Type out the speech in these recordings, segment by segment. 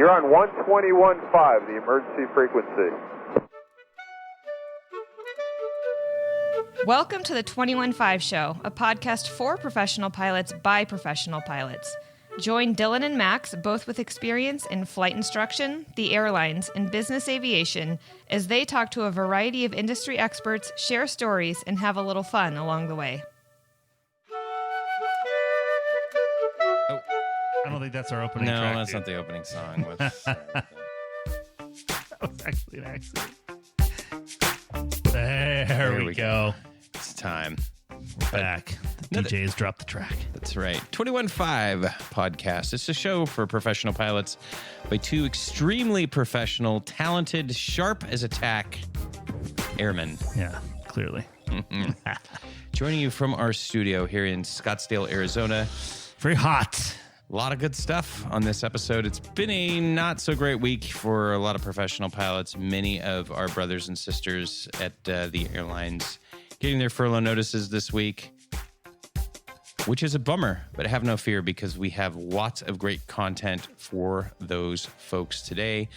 You're on 121.5, the emergency frequency. Welcome to the 21.5 Show, a podcast for professional pilots by professional pilots. Join Dylan and Max, both with experience in flight instruction, the airlines, and business aviation, as they talk to a variety of industry experts, share stories, and have a little fun along the way. I don't think that's our opening track. No, that's not the opening song. That was actually an accident. There we go. It's time. We're back. The DJ has dropped the track. That's right. 21.5 podcast. It's a show for professional pilots by two extremely professional, talented, sharp as a tack airmen. Yeah, clearly. Joining you from our studio here in Scottsdale, Arizona. Very hot. A lot of good stuff on this episode. It's been a not so great week for a lot of professional pilots. Many of our brothers and sisters at the airlines getting their furlough notices this week, which is a bummer, but have no fear because we have lots of great content for those folks today.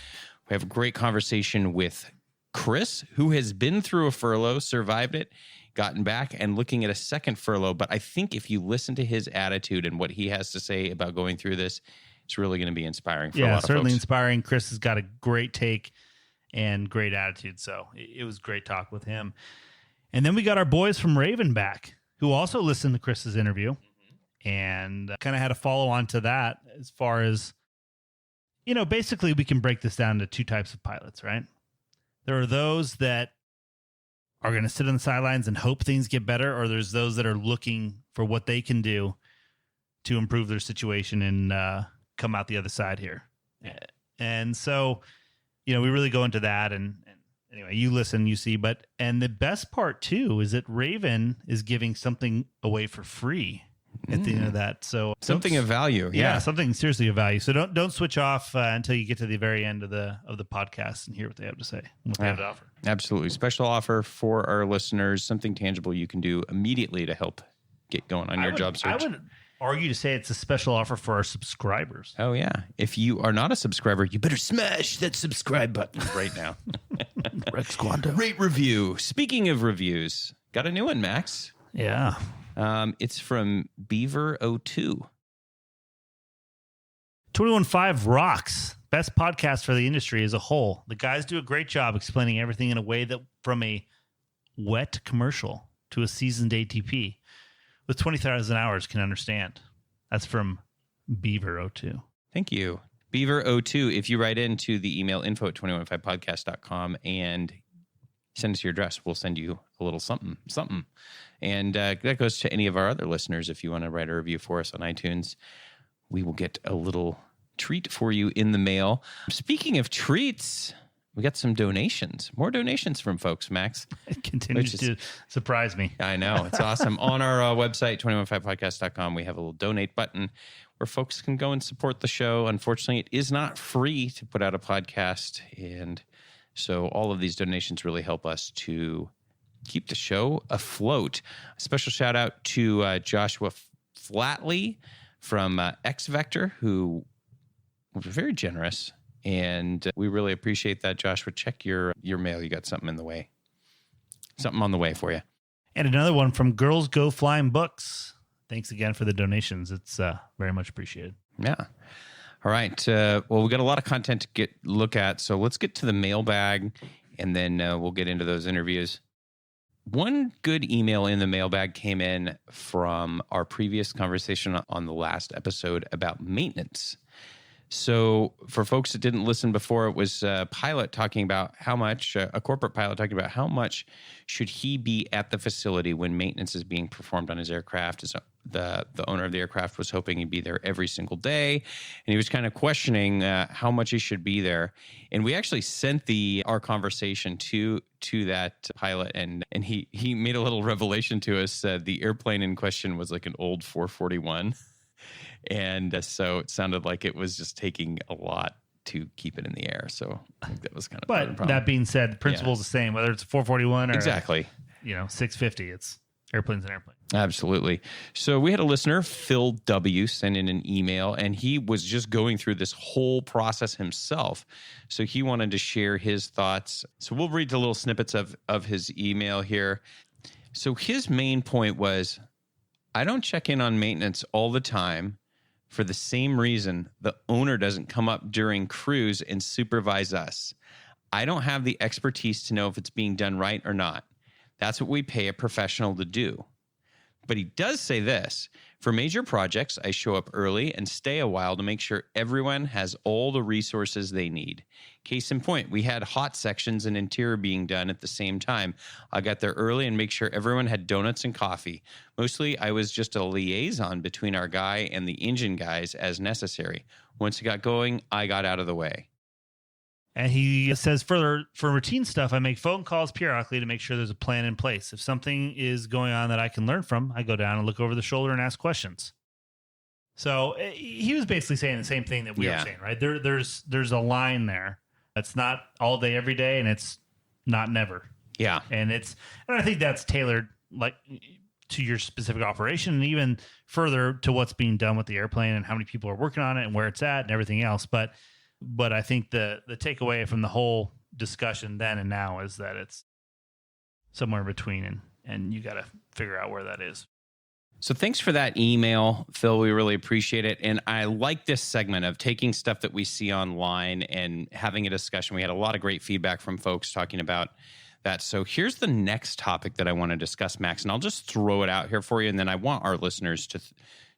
We have a great conversation with Chris, who has been through a furlough, survived it, gotten back, and looking at a second furlough. But I think if you listen to his attitude and what he has to say about going through this, it's really going to be inspiring for a lot of folks. Yeah, certainly inspiring. Chris has got a great take and great attitude, so it was great talk with him. And then we got our boys from Raven back, who also listened to Chris's interview and kind of had a follow-on to that as far as, you know, basically we can break this down to two types of pilots, right? There are those that are going to sit on the sidelines and hope things get better, or there's those that are looking for what they can do to improve their situation and come out the other side here. And so, you know, we really go into that. And anyway, you listen, you see. And the best part, too, is that Raven is giving something away for free at the end of that. So something of value. Yeah, something seriously of value. So don't switch off until you get to the very end of the podcast and hear what they have to say, what they have to offer. Absolutely. Special offer for our listeners, something tangible you can do immediately to help get going on your job search. I would argue to say it's a special offer for our subscribers. Oh, yeah. If you are not a subscriber, you better smash that subscribe button right now. Rex Quando. Rate review. Speaking of reviews, got a new one, Max. Yeah. It's from Beaver02. 21.5 rocks. Best podcast for the industry as a whole. The guys do a great job explaining everything in a way that from a wet commercial to a seasoned ATP with 20,000 hours can understand. That's from Beaver02. Thank you. Beaver02, if you write into the email info@215podcast.com and send us your address, we'll send you a little something. And that goes to any of our other listeners. If you want to write a review for us on iTunes, we will get a little treat for you in the mail. Speaking of treats, we got some donations. More donations from folks, Max. It continues to surprise me. I know. It's awesome. On our website, 215podcast.com, we have a little donate button where folks can go and support the show. Unfortunately, it is not free to put out a podcast. And so all of these donations really help us to keep the show afloat. A special shout out to Joshua Flatley from X Vector, who was very generous. And we really appreciate that, Joshua. Check your mail. You got something in the way. Something on the way for you. And another one from Girls Go Flying Books. Thanks again for the donations. It's very much appreciated. Yeah. All right. Well, we got a lot of content to look at. So let's get to the mailbag, and then we'll get into those interviews. One good email in the mailbag came in from our previous conversation on the last episode about maintenance. So for folks that didn't listen before, it was a pilot talking about how much, a corporate pilot talking about how much should he be at the facility when maintenance is being performed on his aircraft. The owner of the aircraft was hoping he'd be there every single day. And he was kind of questioning how much he should be there. And we actually sent our conversation to that pilot. And he made a little revelation to us. The airplane in question was like an old 441. And so it sounded like it was just taking a lot to keep it in the air. So I think that was kind of But that being said, the principle's the same, whether it's a 441 or exactly. 650. It's Airplane's an airplane. Absolutely. So we had a listener, Phil W., send in an email, and he was just going through this whole process himself. So he wanted to share his thoughts. So we'll read the little snippets of his email here. So his main point was, I don't check in on maintenance all the time for the same reason the owner doesn't come up during crews and supervise us. I don't have the expertise to know if it's being done right or not. That's what we pay a professional to do. But he does say this: for major projects, I show up early and stay a while to make sure everyone has all the resources they need. Case in point, we had hot sections and interior being done at the same time. I got there early and make sure everyone had donuts and coffee. Mostly, I was just a liaison between our guy and the engine guys as necessary. Once it got going, I got out of the way. And he says, further, for routine stuff, I make phone calls periodically to make sure there's a plan in place. If something is going on that I can learn from, I go down and look over the shoulder and ask questions. So he was basically saying the same thing that we were saying, right? There's a line there. It's not all day, every day, and it's not never. Yeah. And I think that's tailored like to your specific operation, and even further to what's being done with the airplane and how many people are working on it and where it's at and everything else. But I think the takeaway from the whole discussion then and now is that it's somewhere in between, and you got to figure out where that is. So thanks for that email, Phil. We really appreciate it. And I like this segment of taking stuff that we see online and having a discussion. We had a lot of great feedback from folks talking about that. So here's the next topic that I want to discuss, Max, and I'll just throw it out here for you. And then I want our listeners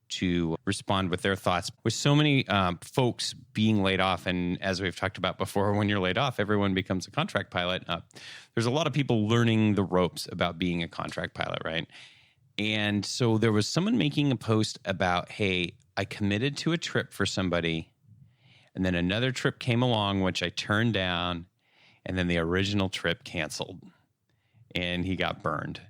to respond with their thoughts. With so many folks being laid off, and as we've talked about before, when you're laid off, everyone becomes a contract pilot. There's a lot of people learning the ropes about being a contract pilot, right? And so there was someone making a post about, hey, I committed to a trip for somebody, and then another trip came along, which I turned down, and then the original trip canceled, and he got burned.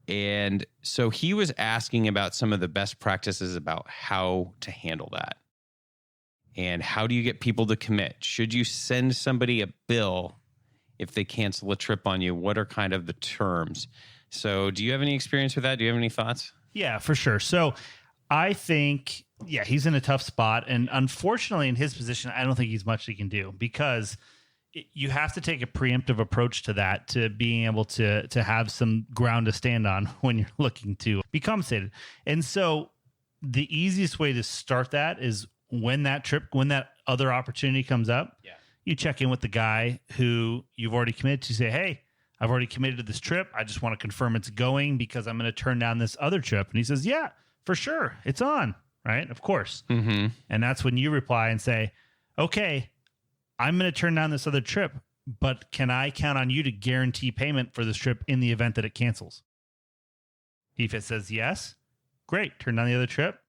And so he was asking about some of the best practices about how to handle that. And how do you get people to commit? Should you send somebody a bill if they cancel a trip on you? What are kind of the terms? So do you have any experience with that? Do you have any thoughts? Yeah, for sure. So I think, he's in a tough spot. And unfortunately, in his position, I don't think he's much he can do, because you have to take a preemptive approach to that, to being able to have some ground to stand on when you're looking to be compensated. And so the easiest way to start that is when that other opportunity comes up, you check in with the guy who you've already committed to. Say, hey, I've already committed to this trip. I just want to confirm it's going because I'm going to turn down this other trip. And he says, yeah, for sure. It's on, right? Of course. Mm-hmm. And that's when you reply and say, okay, I'm going to turn down this other trip, but can I count on you to guarantee payment for this trip in the event that it cancels? If it says yes, great, turn down the other trip.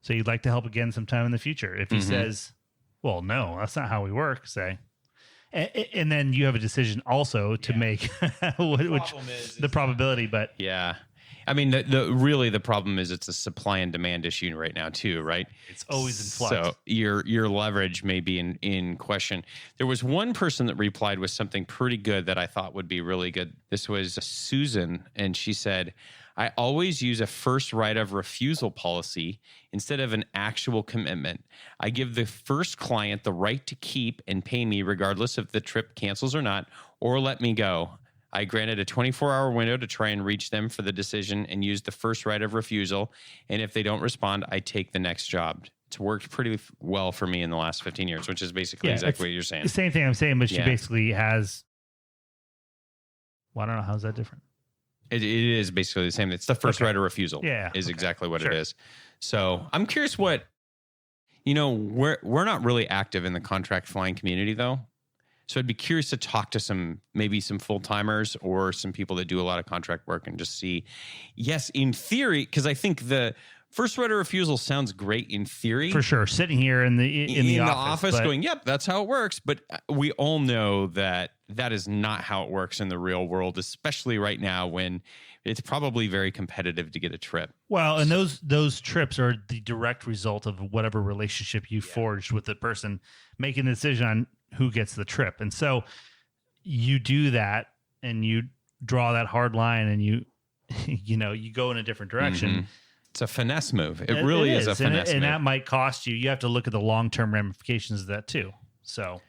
So you'd like to help again sometime in the future. If he says, well, no, that's not how we work, say. And then you have a decision also to make, which the probability, but yeah. I mean, the problem is it's a supply and demand issue right now too, right? It's always in flux. So your leverage may be in question. There was one person that replied with something pretty good that I thought would be really good. This was Susan, and she said, I always use a first right of refusal policy instead of an actual commitment. I give the first client the right to keep and pay me regardless if the trip cancels or not, or let me go. I granted a 24-hour window to try and reach them for the decision and use the first right of refusal. And if they don't respond, I take the next job. It's worked pretty well for me in the last 15 years, which is basically exactly what you're saying. The same thing I'm saying, but she basically has... Well, I don't know. How's that different? It is basically the same. It's the first right of refusal is exactly what it is. So I'm curious what... we're not really active in the contract flying community, though. So I'd be curious to talk to maybe some full-timers or some people that do a lot of contract work and just see, yes, in theory, because I think the first right of refusal sounds great in theory. For sure. Sitting here in the office going, yep, that's how it works. But we all know that is not how it works in the real world, especially right now when it's probably very competitive to get a trip. Well, and those trips are the direct result of whatever relationship you forged with the person making the decision on who gets the trip. And so you do that and you draw that hard line and you you go in a different direction. Mm-hmm. It's a finesse move. It really is a finesse move. And that might cost you. You have to look at the long-term ramifications of that too. So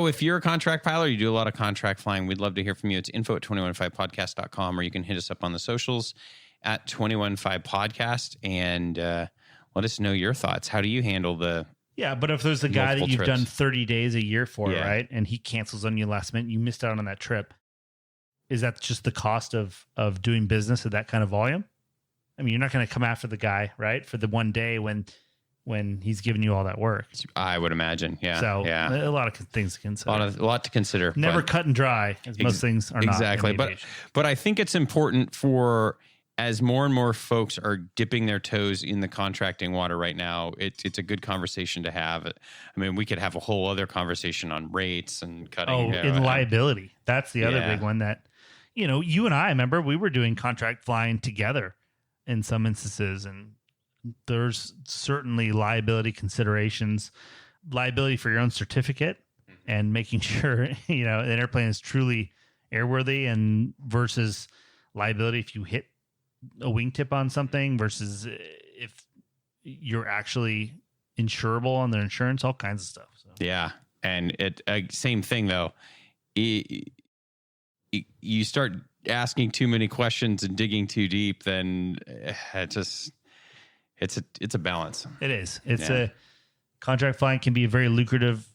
if you're a contract pilot, you do a lot of contract flying, we'd love to hear from you. It's info@215podcast.com, or you can hit us up on the socials at 215podcast and let us know your thoughts. How do you handle the Yeah, but if there's a guy that you've trips? done 30 days a year for, right, and he cancels on you last minute, you missed out on that trip, is that just the cost of doing business at that kind of volume? I mean, you're not going to come after the guy, right, for the one day when he's giving you all that work. I would imagine, yeah. So yeah. a lot of things to consider. A lot to consider. Never cut and dry, as most things are exactly. not. Exactly, but I think it's important for, as more and more folks are dipping their toes in the contracting water right now, it's a good conversation to have. I mean, we could have a whole other conversation on rates and cutting. In liability. That's the other big one that, you and I remember we were doing contract flying together in some instances, and there's certainly liability considerations, liability for your own certificate and making sure, an airplane is truly airworthy, and versus liability if you hit a wingtip on something versus if you're actually insurable on their insurance, all kinds of stuff. So. Yeah. And same thing though. You start asking too many questions and digging too deep, then it's a balance. It is. It's a contract flying can be a very lucrative,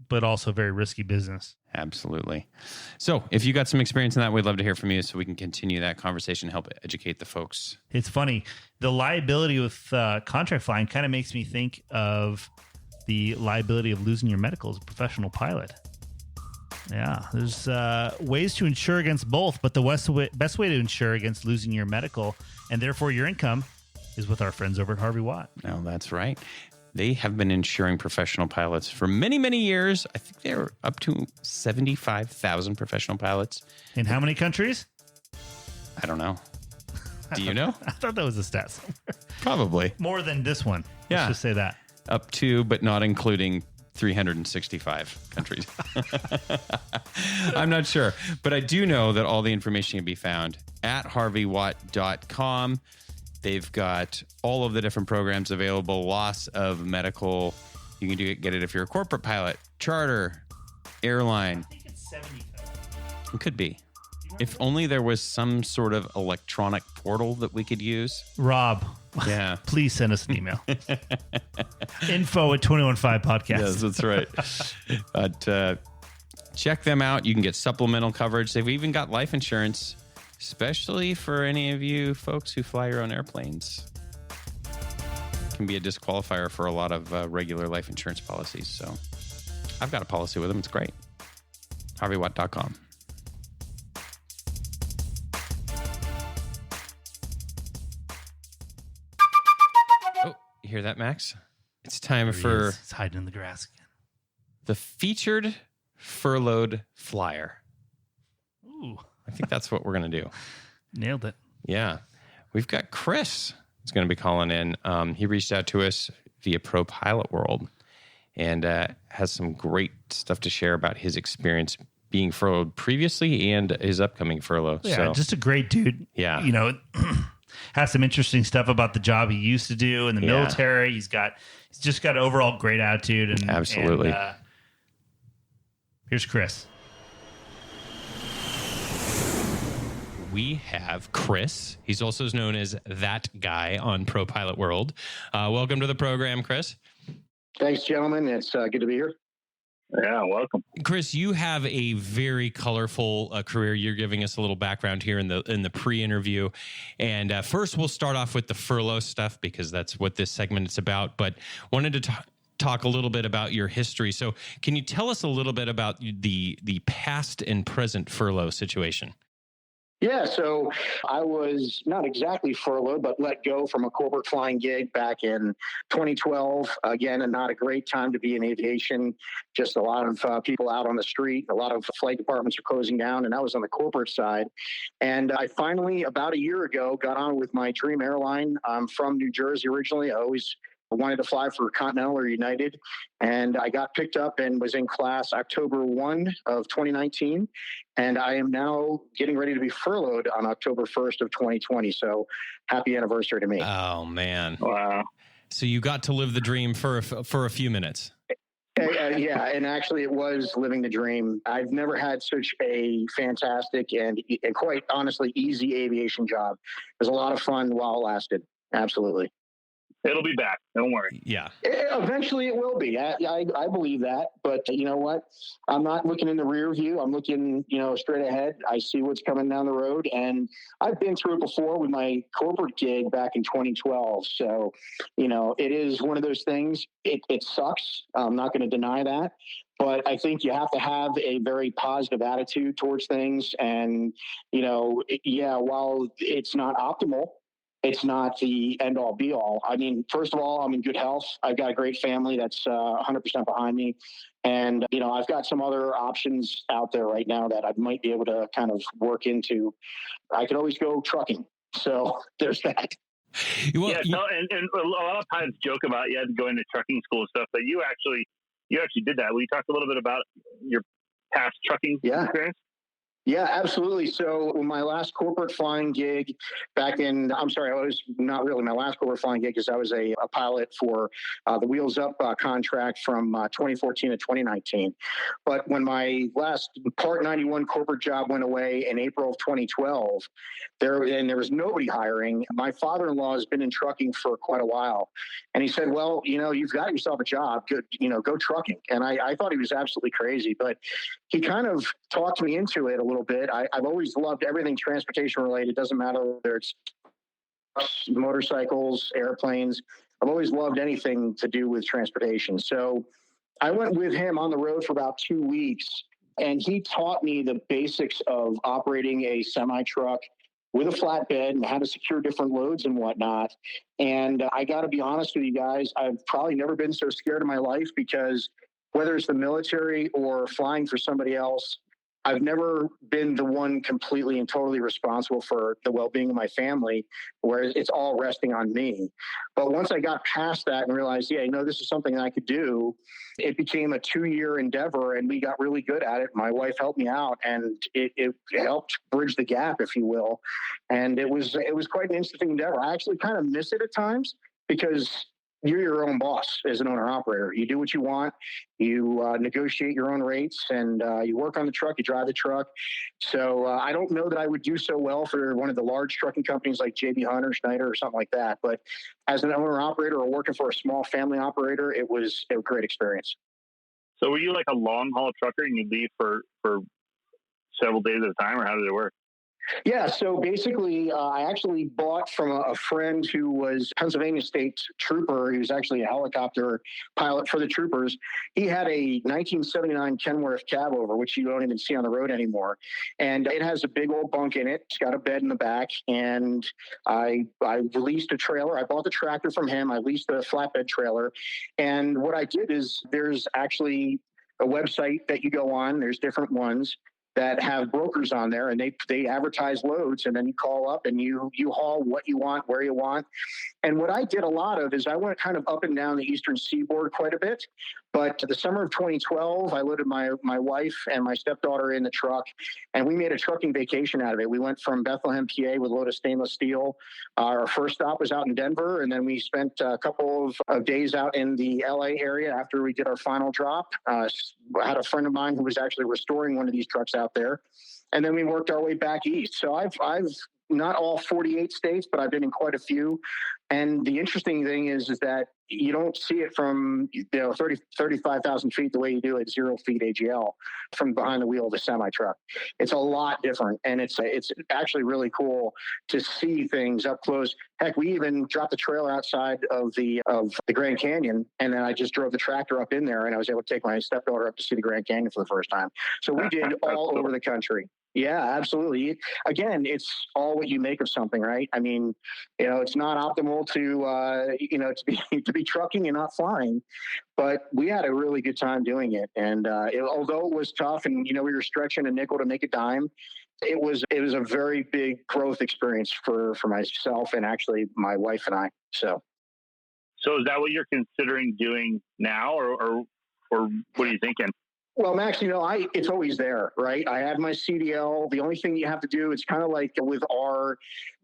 but also very risky business. Absolutely. So if you got some experience in that, we'd love to hear from you so we can continue that conversation, help educate the folks. It's funny. The liability with contract flying kind of makes me think of the liability of losing your medical as a professional pilot. Yeah, there's ways to insure against both, but the best way to insure against losing your medical and therefore your income is with our friends over at Harvey Watt. No, that's right. They have been insuring professional pilots for many, many years. I think they're up to 75,000 professional pilots. In how many countries? I don't know. Do you know? I thought that was a stat somewhere. Probably. More than this one. Yeah. Let's just say that. Up to, but not including 365 countries. I'm not sure. But I do know that all the information can be found at harveywatt.com. They've got all of the different programs available, loss of medical. You can get it if you're a corporate pilot, charter, airline. I think it's 70. It could be. If only there was some sort of electronic portal that we could use. Rob, yeah, please send us an email. info@215podcast. Yes, that's right. But check them out. You can get supplemental coverage. They've even got life insurance, especially for any of you folks who fly your own airplanes. Can be a disqualifier for a lot of regular life insurance policies. So I've got a policy with them. It's great. HarveyWatt.com. Oh, you hear that, Max? It's time for It's hiding in the grass again. the Featured Furloughed Flyer. Ooh, I think that's what we're going to do. nailed it. Yeah. We've got Chris who's going to be calling in. He reached out to us via Pro Pilot World and has some great stuff to share about his experience being furloughed previously and his upcoming furlough. Yeah, So, just a great dude. Yeah. Has some interesting stuff about the job he used to do in the military. He's just got an overall great attitude. And Absolutely. And, here's Chris. we have Chris. He's also known as That Guy on Pro Pilot World. Welcome to the program, Chris. Thanks, gentlemen. It's good to be here. Yeah, welcome. Chris, you have a very colorful career. You're giving us a little background here in the pre-interview. And first, we'll start off with the furlough stuff because that's what this segment is about. But wanted to talk a little bit about your history. So can you tell us a little bit about the past and present furlough situation? Yeah, so I was not exactly furloughed, but let go from a corporate flying gig back in 2012. Again, and not a great time to be in aviation. Just a lot of people out on the street. A lot of flight departments are closing down, and I was on the corporate side. And I finally, about a year ago, got on with my dream airline. I'm from New Jersey originally. I always I wanted to fly for Continental or United, and I got picked up and was in class October 1 of 2019, and I am now getting ready to be furloughed on October 1st of 2020. So happy anniversary to me. Oh, man. Wow. So you got to live the dream for a few minutes. Yeah, and actually it was living the dream. I've never had such a fantastic and quite honestly easy aviation job. It was a lot of fun while it lasted. Absolutely. It'll be back. Don't worry. Yeah. Eventually it will be. I believe that. But you know what? I'm not looking in the rear view. I'm looking, straight ahead. I see what's coming down the road. And I've been through it before with my corporate gig back in 2012. So, it is one of those things. It sucks. I'm not going to deny that. But I think you have to have a very positive attitude towards things. And, while it's not optimal, it's not the end all be all. I mean, first of all, I'm in good health. I've got a great family that's 100% behind me. And, I've got some other options out there right now that I might be able to kind of work into. I could always go trucking. So there's that. Well, and a lot of pilots joke about you had to go into trucking school and stuff, but you actually did that. Will you talk a little bit about your past trucking experience? Yeah, absolutely. So my last corporate flying gig it was not really my last corporate flying gig because I was a pilot for the Wheels Up contract from 2014 to 2019. But when my last Part 91 corporate job went away in April of 2012, there was nobody hiring. My father-in-law has been in trucking for quite a while. And he said, well, you've got yourself a job, go trucking. And I thought he was absolutely crazy, but he kind of talked me into it a little bit. I've always loved everything transportation related. It doesn't matter whether it's motorcycles, airplanes. I've always loved anything to do with transportation. So I went with him on the road for about 2 weeks, and he taught me the basics of operating a semi-truck with a flatbed and how to secure different loads and whatnot. And I got to be honest with you guys, I've probably never been so scared in my life because whether it's the military or flying for somebody else, I've never been the one completely and totally responsible for the well-being of my family, where it's all resting on me. But once I got past that and realized, this is something I could do, it became a 2-year endeavor and we got really good at it. My wife helped me out and it helped bridge the gap, if you will. And it was quite an interesting endeavor. I actually kind of miss it at times because you're your own boss as an owner-operator. You do what you want. You negotiate your own rates, and you work on the truck. You drive the truck. So I don't know that I would do so well for one of the large trucking companies like J.B. Hunt or Schneider or something like that. But as an owner-operator or working for a small family operator, it was a great experience. So were you like a long-haul trucker and you leave for several days at a time, or how did it work? Yeah, so basically, I actually bought from a friend who was Pennsylvania State Trooper. He was actually a helicopter pilot for the troopers. He had a 1979 Kenworth cab over, which you don't even see on the road anymore. And it has a big old bunk in it. It's got a bed in the back. And I leased a trailer. I bought the tractor from him. I leased a flatbed trailer. And what I did is there's actually a website that you go on. There's different ones that have brokers on there, and they advertise loads, and then you call up and you haul what you want, where you want. And what I did a lot of is I went kind of up and down the Eastern Seaboard quite a bit. But the summer of 2012, I loaded my wife and my stepdaughter in the truck, and we made a trucking vacation out of it. We went from Bethlehem, PA with a load of stainless steel. Our first stop was out in Denver, and then we spent a couple of days out in the LA area after we did our final drop. I had a friend of mine who was actually restoring one of these trucks out there. And then we worked our way back east. So I've not all 48 states, but I've been in quite a few. And the interesting thing is that you don't see it from 35,000 feet the way you do at 0 feet AGL from behind the wheel of a semi truck. It's a lot different, and it's actually really cool to see things up close. Heck, we even dropped the trailer outside of the Grand Canyon, and then I just drove the tractor up in there, and I was able to take my stepdaughter up to see the Grand Canyon for the first time. So we did all over the country. Yeah, absolutely. Again, it's all what you make of something, right? I mean, it's not optimal to be trucking and not flying, but we had a really good time doing it. And although it was tough, and we were stretching a nickel to make a dime, it was a very big growth experience for myself and actually my wife and I. So So is that what you're considering doing now, or what are you thinking? Well, Max, it's always there, right? I have my CDL. The only thing you have to do, it's kind of like with our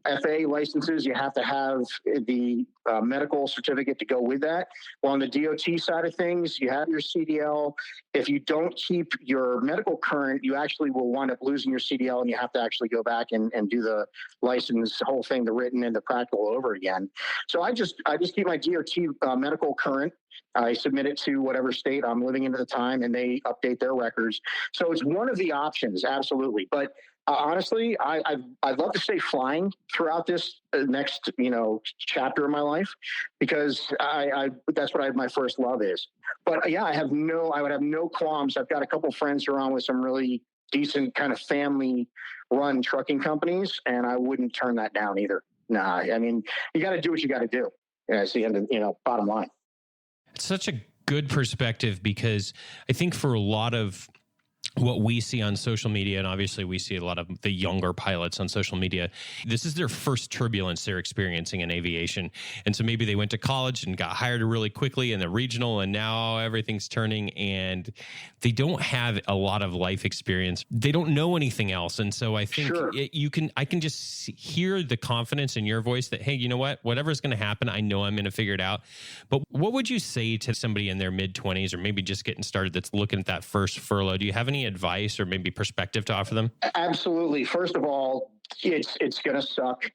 FAA licenses, you have to have the medical certificate to go with that. Well, on the DOT side of things, you have your CDL. If you don't keep your medical current, you actually will wind up losing your CDL, and you have to actually go back and do the license, the whole thing, the written and the practical over again. So I just keep my DOT medical current. I submit it to whatever state I'm living in at the time, and they update their records. So it's one of the options, absolutely. But honestly, I'd love to stay flying throughout this next, chapter of my life, because that's what my first love is. But yeah, I would have no qualms. I've got a couple friends who are on with some really decent kind of family-run trucking companies, and I wouldn't turn that down either. Nah, I mean, you got to do what you got to do. That's the end of, bottom line. It's such a good perspective, because I think for a lot of what we see on social media, and obviously we see a lot of the younger pilots on social media, this is their first turbulence they're experiencing in aviation. And so maybe they went to college and got hired really quickly in the regional, and now everything's turning, and they don't have a lot of life experience. They don't know anything else. And so I think I can just hear the confidence in your voice that, hey, you know what, whatever's going to happen, I know I'm going to figure it out. But what would you say to somebody in their mid-20s, or maybe just getting started, that's looking at that first furlough? Do you have any advice or maybe perspective to offer them? Absolutely. First of all, it's going to suck.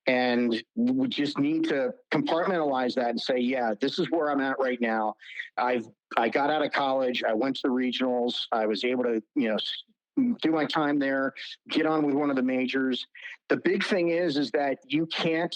And we just need to compartmentalize that and say, yeah, this is where I'm at right now. I got out of college. I went to the regionals. I was able to, do my time there, get on with one of the majors. The big thing is that you can't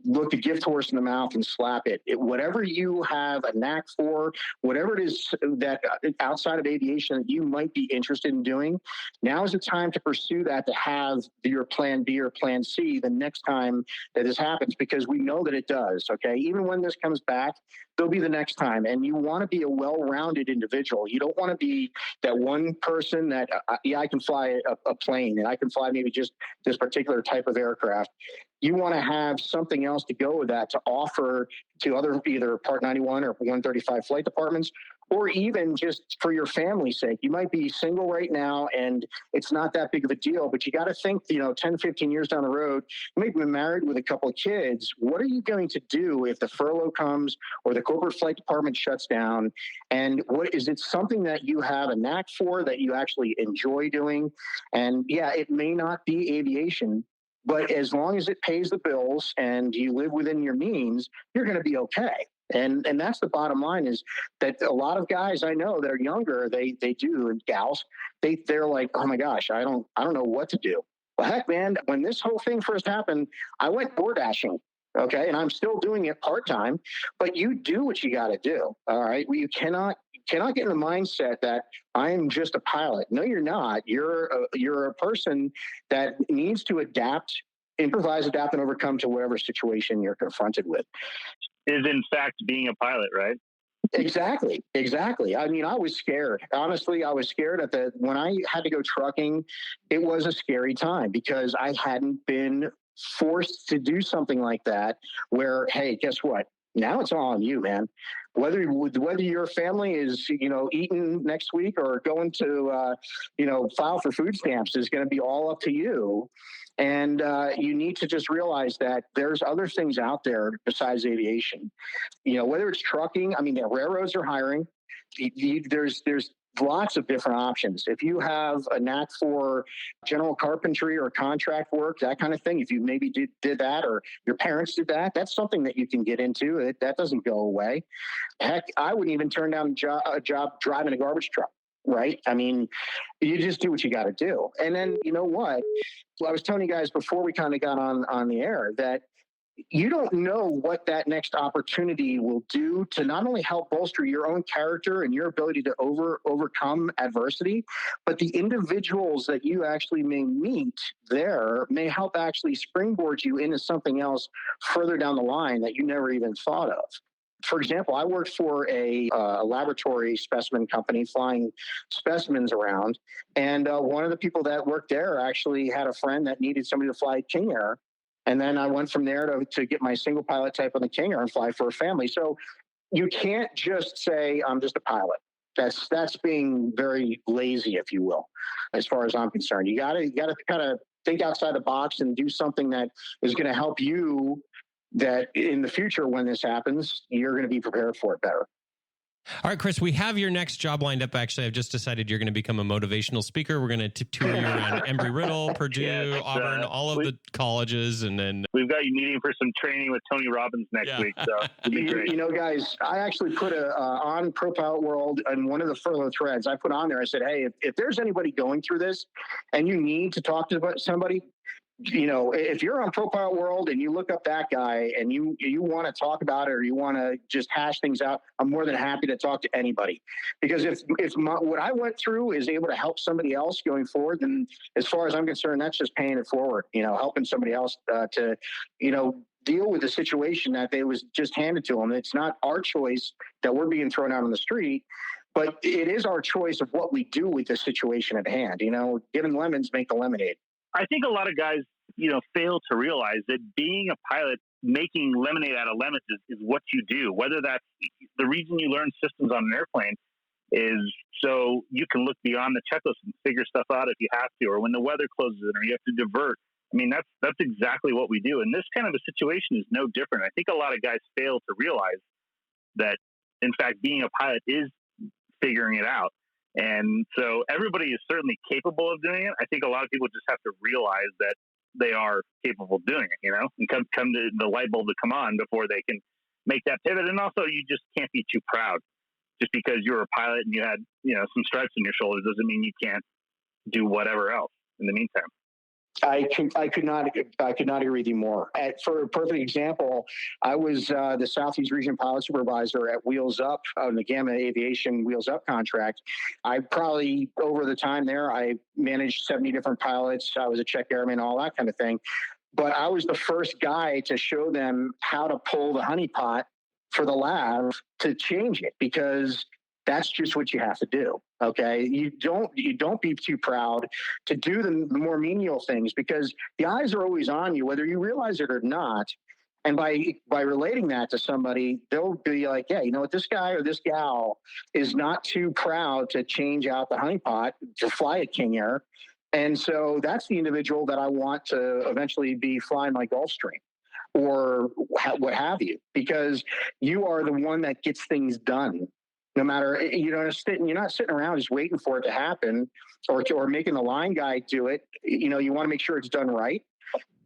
look a gift horse in the mouth and slap it. Whatever you have a knack for, whatever it is that outside of aviation that you might be interested in doing, now is the time to pursue that, to have your plan B or plan C the next time that this happens, because we know that it does. Okay. Even when this comes back, there'll be the next time. And you want to be a well-rounded individual. You don't want to be that one person that, I can fly a plane, and I can fly maybe just this particular type of aircraft. You want to have something else to go with that, to offer to other either Part 91 or 135 flight departments, or even just for your family's sake. You might be single right now and it's not that big of a deal, but you got to think, 10, 15 years down the road, you may be married with a couple of kids. What are you going to do if the furlough comes or the corporate flight department shuts down? And what is it something that you have a knack for, that you actually enjoy doing? And yeah, it may not be aviation, but as long as it pays the bills and you live within your means, you're going to be okay. And that's the bottom line, is that a lot of guys I know that are younger, they do, and gals, they're like, oh my gosh, I don't know what to do. Well, heck, man, when this whole thing first happened, I went door dashing. Okay. And I'm still doing it part-time, but you do what you got to do. All right. Well, you cannot get in the mindset that I'm just a pilot. No, you're not. You're a person that needs to improvise, adapt, and overcome to whatever situation you're confronted with. Is in fact being a pilot, right? Exactly. I mean, I was scared. Honestly, I was scared when I had to go trucking. It was a scary time because I hadn't been forced to do something like that, where, hey, guess what? Now it's all on you, man. Whether your family is, eating next week or going to, file for food stamps is going to be all up to you. And you need to just realize that there's other things out there besides aviation. Whether it's trucking, I mean, the railroads are hiring. There's lots of different options. If you have a knack for general carpentry or contract work, that kind of thing, if you maybe did that, or your parents did that, that's something that you can get into. That doesn't go away. Heck, I wouldn't even turn down a job driving a garbage truck. Right? I mean, you just do what you got to do. And then, you know what? Well, I was telling you guys before we kind of got on the air that you don't know what that next opportunity will do to not only help bolster your own character and your ability to overcome adversity, but the individuals that you actually may meet there may help actually springboard you into something else further down the line that you never even thought of. For example, I worked for a laboratory specimen company flying specimens around. And one of the people that worked there actually had a friend that needed somebody to fly King Air. And then I went from there to get my single pilot type on the King Air and fly for a family. So you can't just say, I'm just a pilot. That's being very lazy, if you will, as far as I'm concerned. You gotta kind of think outside the box and do something that is going to help you, that in the future, when this happens, you're going to be prepared for it better. All right, Chris, we have your next job lined up. Actually, I've just decided you're going to become a motivational speaker. We're going to tour you around Embry-Riddle, Purdue, Yes, Auburn, all of the colleges. And then we've got you meeting for some training with Tony Robbins next week. So it'll be great. You know, guys, I actually put on ProPilot World and one of the furlough threads, I put on there, I said, hey, if there's anybody going through this and you need to talk to somebody, you know, if you're on ProPilot World and you look up that guy and you want to talk about it or you want to just hash things out, I'm more than happy to talk to anybody. Because if what I went through is able to help somebody else going forward, then as far as I'm concerned, that's just paying it forward, you know, helping somebody else to, you know, deal with the situation that they was just handed to them. It's not our choice that we're being thrown out on the street, but it is our choice of what we do with the situation at hand. You know, giving lemons make the lemonade. I think a lot of guys, you know, fail to realize that being a pilot, making lemonade out of lemons is what you do. Whether that's the reason you learn systems on an airplane is so you can look beyond the checklist and figure stuff out if you have to, or when the weather closes in or you have to divert. I mean, that's exactly what we do. And this kind of a situation is no different. I think a lot of guys fail to realize that, in fact, being a pilot is figuring it out. And so everybody is certainly capable of doing it. I think a lot of people just have to realize that they are capable of doing it, you know, and come to the light bulb to come on before they can make that pivot. And also, you just can't be too proud. Just because you're a pilot and you had, you know, some stripes on your shoulders doesn't mean you can't do whatever else in the meantime. I could not agree with you more. For a perfect example, I was the Southeast Region Pilot Supervisor at Wheels Up on the Gamma Aviation Wheels Up contract. I probably, over the time there, I managed 70 different pilots. I was a check airman, all that kind of thing. But I was the first guy to show them how to pull the honeypot for the lav to change it, because that's just what you have to do. Okay. You don't be too proud to do the more menial things, because the eyes are always on you, whether you realize it or not. And by relating that to somebody, they'll be like, yeah, you know what, this guy or this gal is not too proud to change out the honeypot to fly a King Air. And so that's the individual that I want to eventually be flying my Gulfstream or what have you, because you are the one that gets things done. No matter, you're not sitting around just waiting for it to happen or making the line guy do it. You know, you want to make sure it's done right.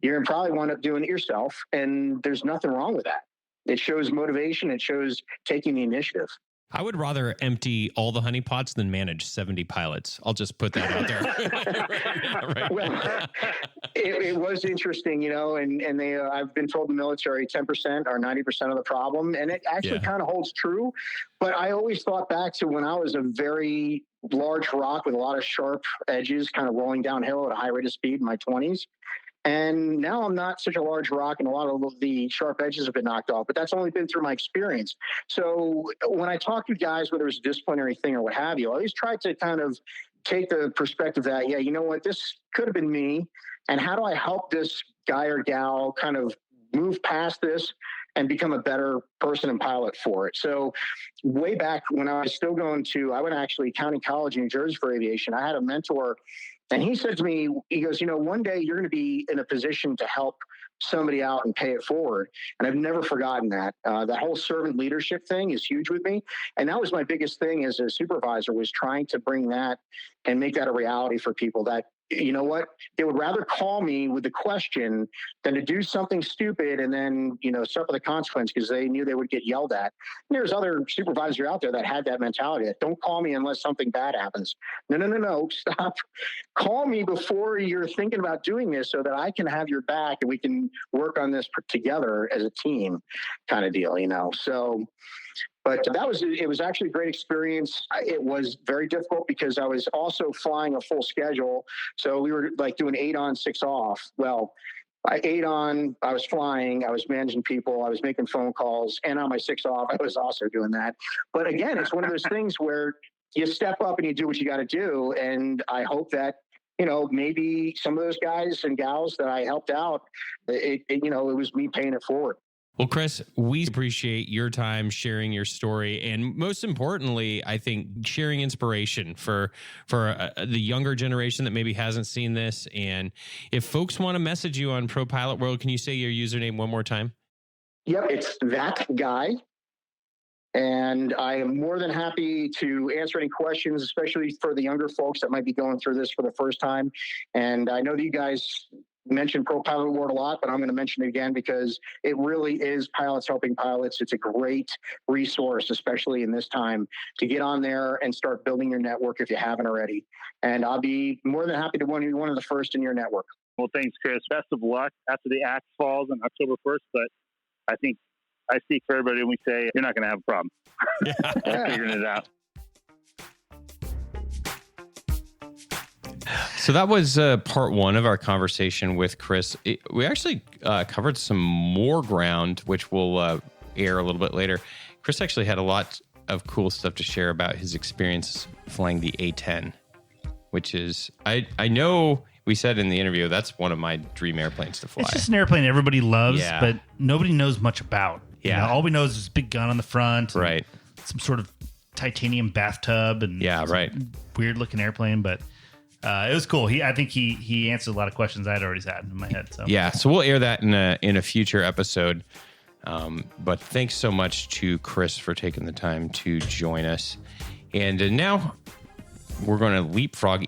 You're going to probably wind up doing it yourself. And there's nothing wrong with that. It shows motivation. It shows taking the initiative. I would rather empty all the honeypots than manage 70 pilots. I'll just put that out there. Right. Well, it was interesting, you know, and they, I've been told the military 10% or 90% of the problem. And it actually kind of holds true. But I always thought back to when I was a very large rock with a lot of sharp edges kind of rolling downhill at a high rate of speed in my 20s. And now I'm not such a large rock and a lot of the sharp edges have been knocked off, but that's only been through my experience. So when I talk to guys, whether it's a disciplinary thing or what have you, I always try to kind of take the perspective that, yeah, you know what, this could have been me. And how do I help this guy or gal kind of move past this and become a better person and pilot for it? So way back when I was still I went actually County College in New Jersey for aviation. I had a mentor. And he said to me, he goes, you know, one day you're going to be in a position to help somebody out and pay it forward. And I've never forgotten that. That whole servant leadership thing is huge with me. And that was my biggest thing as a supervisor, was trying to bring that and make that a reality for people, that, you know what, they would rather call me with the question than to do something stupid and then, you know, suffer the consequence because they knew they would get yelled at. And there's other supervisors out there that had that mentality, that don't call me unless something bad happens. No, stop. Call me before you're thinking about doing this so that I can have your back and we can work on this together as a team kind of deal, you know? So, but it was actually a great experience. It was very difficult because I was also flying a full schedule. So we were like doing 8 on, 6 off. Well, 8 on, I was flying, I was managing people, I was making phone calls, and on my 6 off, I was also doing that. But again, it's one of those things where you step up and you do what you got to do. And I hope that, maybe some of those guys and gals that I helped out, it was me paying it forward. Well, Chris, we appreciate your time sharing your story, and most importantly, I think sharing inspiration for the younger generation that maybe hasn't seen this. And if folks want to message you on Pro Pilot World, can you say your username one more time? Yep, it's that guy. And I am more than happy to answer any questions, especially for the younger folks that might be going through this for the first time. And I know that you guys mentioned Pro Pilot Award a lot, but I'm going to mention it again because it really is pilots helping pilots. It's a great resource, especially in this time, to get on there and start building your network if you haven't already. And I'll be more than happy to be one of the first in your network. Well, thanks, Chris. Best of luck after the axe falls on October 1st. But I think I speak for everybody when we say you're not going to have a problem. Yeah. Figuring it out. So that was part one of our conversation with Chris. We actually covered some more ground, which we'll air a little bit later. Chris actually had a lot of cool stuff to share about his experience flying the A-10, which is, I know we said in the interview, that's one of my dream airplanes to fly. It's just an airplane everybody loves, Yeah. but nobody knows much about. Yeah. All we know is this big gun on the front. and Right. Some sort of titanium bathtub and Yeah, right. weird looking airplane, but it was cool. I think he answered a lot of questions I'd already had in my head. So Yeah, so we'll air that in a future episode. But thanks so much to Chris for taking the time to join us. And now we're going to leapfrog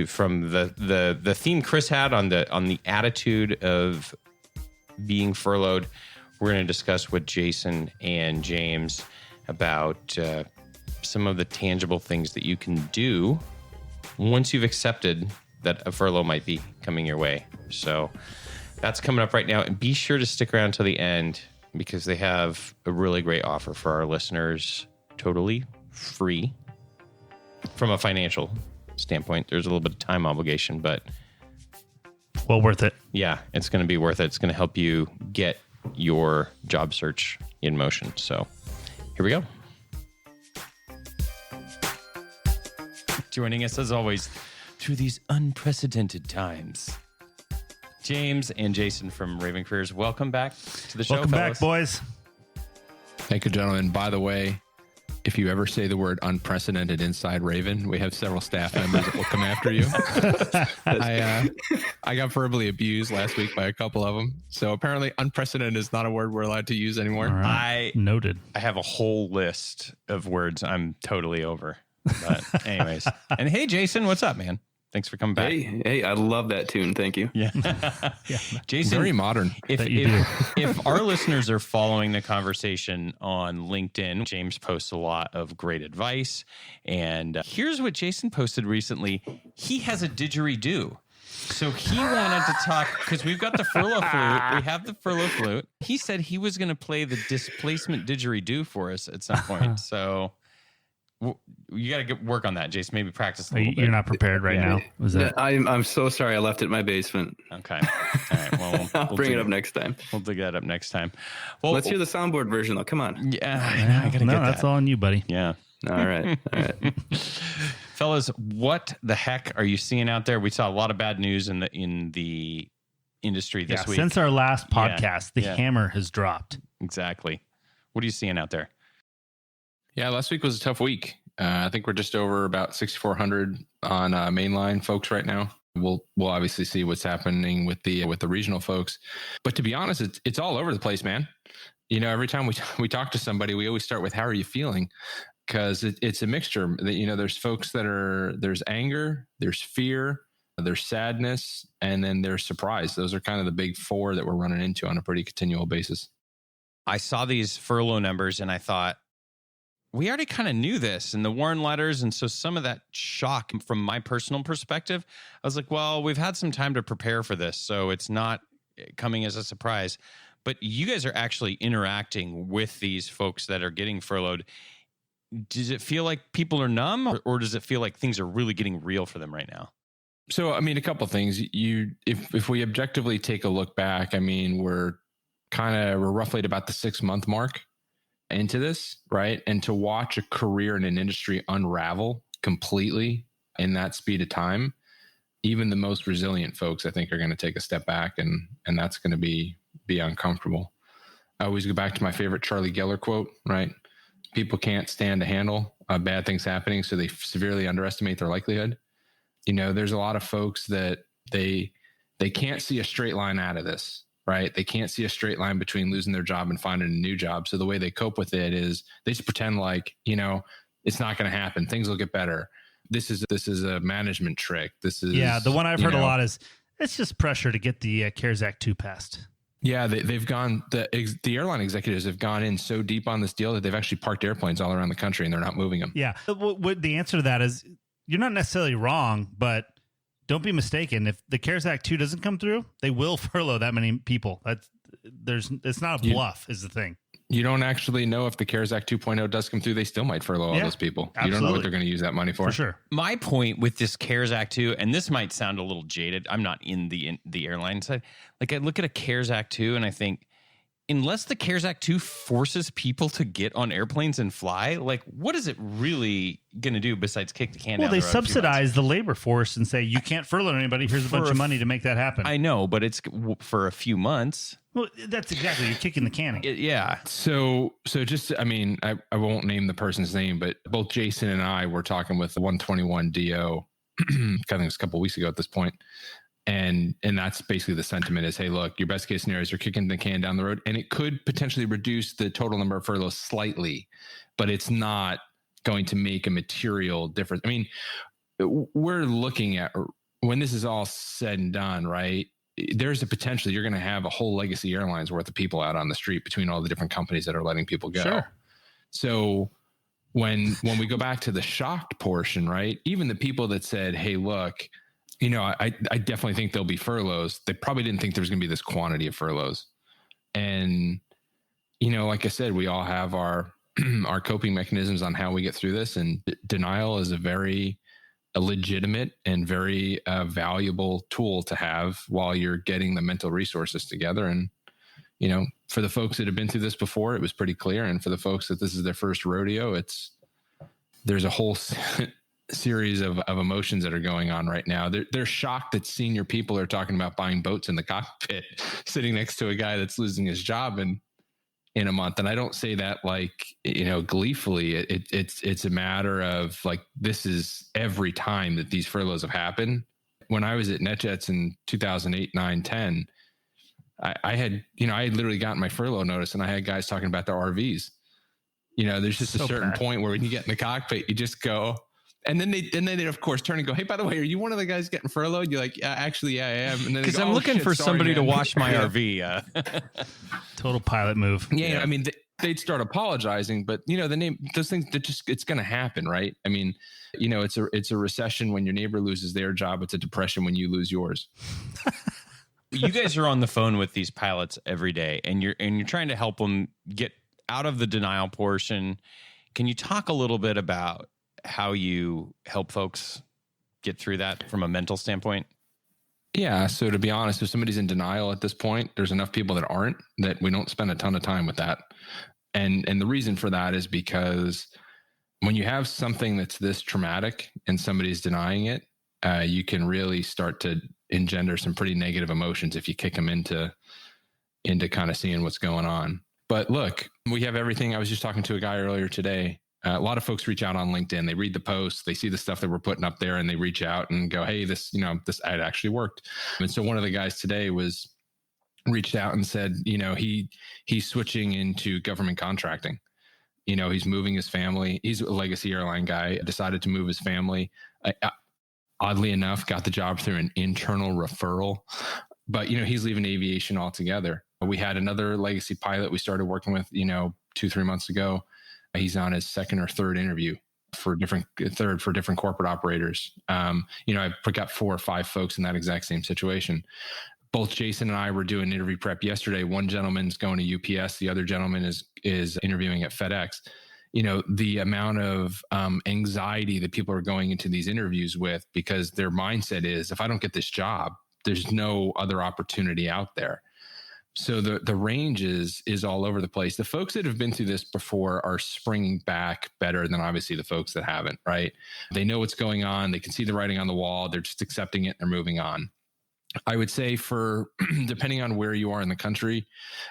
from the theme Chris had on the attitude of being furloughed. We're going to discuss with Jason and James about some of the tangible things that you can do once you've accepted that a furlough might be coming your way. So that's coming up right now. And be sure to stick around till the end because they have a really great offer for our listeners, totally free. From a financial standpoint, there's a little bit of time obligation, but well worth it. yeah, it's going to be worth it. It's going to help you get your job search in motion. So here we go. Joining us as always through these unprecedented times, James and Jason from Raven Careers. Welcome back to the show. Welcome back, boys. Thank you, gentlemen. By the way, if you ever say the word unprecedented inside Raven, we have several staff members that will come after you. I got verbally abused last week by a couple of them. So apparently unprecedented is not a word we're allowed to use anymore. Right. Noted. I have a whole list of words I'm totally over. But anyways, and hey, Jason, what's up, man? Thanks for coming back. Hey, I love that tune. Thank you. Yeah. Jason, very modern. If our listeners are following the conversation on LinkedIn, James posts a lot of great advice. And here's what Jason posted recently. He has a didgeridoo. So he wanted to talk, because we've got the furlough flute. We have the furlough flute. He said he was going to play the displacement didgeridoo for us at some point. So you got to work on that, Jason. Maybe practice a little bit. You're not prepared right now. Was that? I'm so sorry. I left it in my basement. Okay. All right. Well, I'll bring it up next time. We'll dig that up next time. Well, let's hear the soundboard version, though. Come on. Yeah, I gotta get that. That's all on you, buddy. Yeah. All right. Fellas, what the heck are you seeing out there? We saw a lot of bad news in the industry this week. Since our last podcast, the hammer has dropped. Exactly. What are you seeing out there? Yeah, last week was a tough week. I think we're just over about 6,400 on mainline folks right now. We'll obviously see what's happening with the regional folks, but to be honest, it's all over the place, man. You know, every time we talk to somebody, we always start with "How are you feeling?" Because it's a mixture. You know, there's folks there's anger, there's fear, there's sadness, and then there's surprise. Those are kind of the big four that we're running into on a pretty continual basis. I saw these furlough numbers and I thought, we already kind of knew this in the Warren letters. And so some of that shock from my personal perspective, I was like, well, we've had some time to prepare for this, so it's not coming as a surprise. But you guys are actually interacting with these folks that are getting furloughed. Does it feel like people are numb, or does it feel like things are really getting real for them right now? So, I mean, a couple of things. If we objectively take a look back, I mean, we're roughly at about the 6-month mark into this, right? And to watch a career in an industry unravel completely in that speed of time, even the most resilient folks, I think, are going to take a step back, and that's going to be uncomfortable. I always go back to my favorite Charlie Geller quote, right? People can't stand to handle bad things happening, so they severely underestimate their likelihood. There's a lot of folks that they can't see a straight line out of this, right? They can't see a straight line between losing their job and finding a new job. So the way they cope with it is they just pretend like, it's not going to happen. Things will get better. This is a management trick. This is the one I've heard a lot is it's just pressure to get the CARES Act 2 passed. Yeah, they've gone. The airline executives have gone in so deep on this deal that they've actually parked airplanes all around the country and they're not moving them. Yeah, what the answer to that is, you're not necessarily wrong, but don't be mistaken. If the CARES Act 2 doesn't come through, they will furlough that many people. It's not a bluff, is the thing. You don't actually know if the CARES Act 2.0 does come through, they still might furlough all those people. Absolutely. You don't know what they're going to use that money for. For sure. My point with this CARES Act 2, and this might sound a little jaded. I'm not in the airline side. Like, I look at a CARES Act 2 and I think, unless the CARES Act 2 forces people to get on airplanes and fly, like, what is it really going to do besides kick the can down the road? Well, they subsidize the labor force and say, you can't furlough anybody. Here's a bunch of money to make that happen. I know, but it's for a few months. Well, that's exactly, you're kicking the can. Yeah. So just, I won't name the person's name, but both Jason and I were talking with the 121 DO, I think it was a couple of weeks ago at this point. And that's basically the sentiment is, hey, look, your best case scenario is you're kicking the can down the road, and it could potentially reduce the total number of furloughs slightly, but it's not going to make a material difference. I mean, we're looking at, when this is all said and done, right, there's a potential you're going to have a whole legacy airlines worth of people out on the street between all the different companies that are letting people go. Sure. So when we go back to the shocked portion, right, even the people that said, hey, look, I definitely think there'll be furloughs. They probably didn't think there was going to be this quantity of furloughs. And, like I said, we all have our coping mechanisms on how we get through this. And denial is a very legitimate and very valuable tool to have while you're getting the mental resources together. And, for the folks that have been through this before, it was pretty clear. And for the folks that this is their first rodeo, there's a whole series of emotions that are going on right now. They're shocked that senior people are talking about buying boats in the cockpit, sitting next to a guy that's losing his job in a month. And I don't say that like, gleefully. It's a matter of like, this is every time that these furloughs have happened. When I was at NetJets in 2008, 9, 10, I had literally gotten my furlough notice, and I had guys talking about their RVs. There's just a certain point where when you get in the cockpit, you just go. And then they of course turn and go, hey, by the way, are you one of the guys getting furloughed? You're like, actually, I am. And then because I'm looking for somebody to wash my RV. Total pilot move. Yeah. I mean, they'd start apologizing, but those things that it's going to happen, right? I mean, it's a recession when your neighbor loses their job. It's a depression when you lose yours. You guys are on the phone with these pilots every day, and you're trying to help them get out of the denial portion. Can you talk a little bit about how you help folks get through that from a mental standpoint? Yeah. So to be honest, if somebody's in denial at this point, there's enough people that aren't, that we don't spend a ton of time with that. And the reason for that is because when you have something that's this traumatic and somebody's denying it, you can really start to engender some pretty negative emotions if you kick them into kind of seeing what's going on. But look, we have everything. I was just talking to a guy earlier today. A lot of folks reach out on LinkedIn. They read the posts, they see the stuff that we're putting up there, and they reach out and go, hey, this ad actually worked. And so one of the guys today reached out and said, he's switching into government contracting. He's moving his family. He's a legacy airline guy, decided to move his family. Oddly enough, got the job through an internal referral, but, he's leaving aviation altogether. We had another legacy pilot we started working with, 2-3 months ago. He's on his second or third interview for different corporate operators. I've got 4 or 5 folks in that exact same situation. Both Jason and I were doing interview prep yesterday. One gentleman's going to UPS. The other gentleman is interviewing at FedEx. The amount of anxiety that people are going into these interviews with, because their mindset is, if I don't get this job, there's no other opportunity out there. So the range is all over the place. The folks that have been through this before are springing back better than obviously the folks that haven't, right? They know what's going on. They can see the writing on the wall. They're just accepting it. They're moving on. I would say for depending on where you are in the country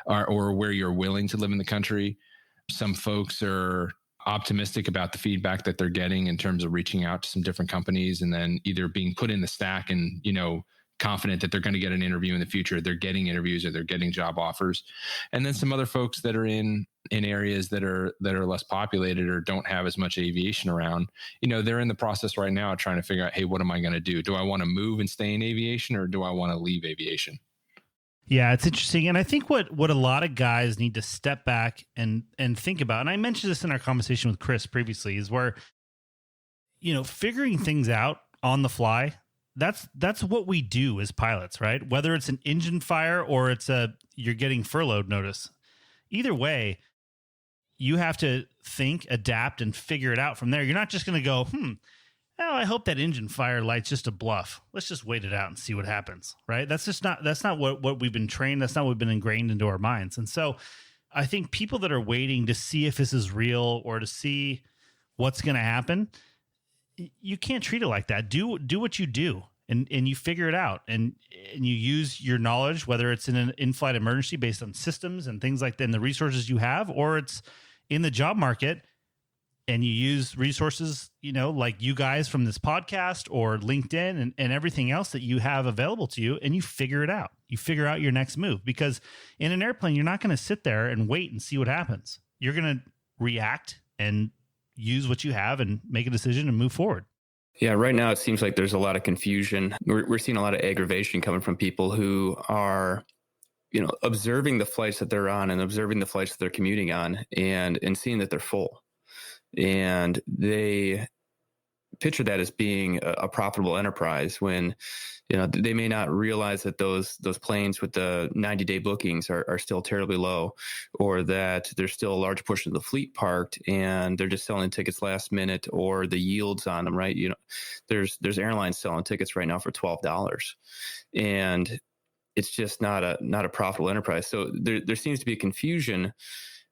or where you're willing to live in the country, some folks are optimistic about the feedback that they're getting in terms of reaching out to some different companies and then either being put in the stack and, confident that they're going to get an interview in the future. They're getting interviews or they're getting job offers. And then some other folks that are in areas that are less populated or don't have as much aviation around, they're in the process right now of trying to figure out, hey, what am I going to do? Do I want to move and stay in aviation or do I want to leave aviation? Yeah, it's interesting. And I think what a lot of guys need to step back and think about, and I mentioned this in our conversation with Chris previously, is where, figuring things out on the fly, that's what we do as pilots, right? Whether it's an engine fire or it's you're getting furloughed notice. Either way, you have to think, adapt, and figure it out from there. You're not just going to go, I hope that engine fire light's just a bluff. Let's just wait it out and see what happens, right? That's not what we've been trained. That's not what we've been ingrained into our minds. And so I think people that are waiting to see if this is real or to see what's going to happen, you can't treat it like that. Do what you do and you figure it out and you use your knowledge, whether it's in an in-flight emergency based on systems and things like that and the resources you have, or it's in the job market and you use resources, like you guys from this podcast or LinkedIn and everything else that you have available to you, and you figure it out. You figure out your next move, because in an airplane, you're not going to sit there and wait and see what happens. You're going to react and use what you have and make a decision and move forward. Yeah, right now it seems like there's a lot of confusion. We're seeing a lot of aggravation coming from people who are, observing the flights that they're on and observing the flights that they're commuting on and seeing that they're full. And they picture that as being a profitable enterprise when, they may not realize that those planes with the 90-day bookings are still terribly low, or that there's still a large portion of the fleet parked and they're just selling tickets last minute, or the yields on them, right? There's airlines selling tickets right now for $12, and it's just not a profitable enterprise. So there seems to be a confusion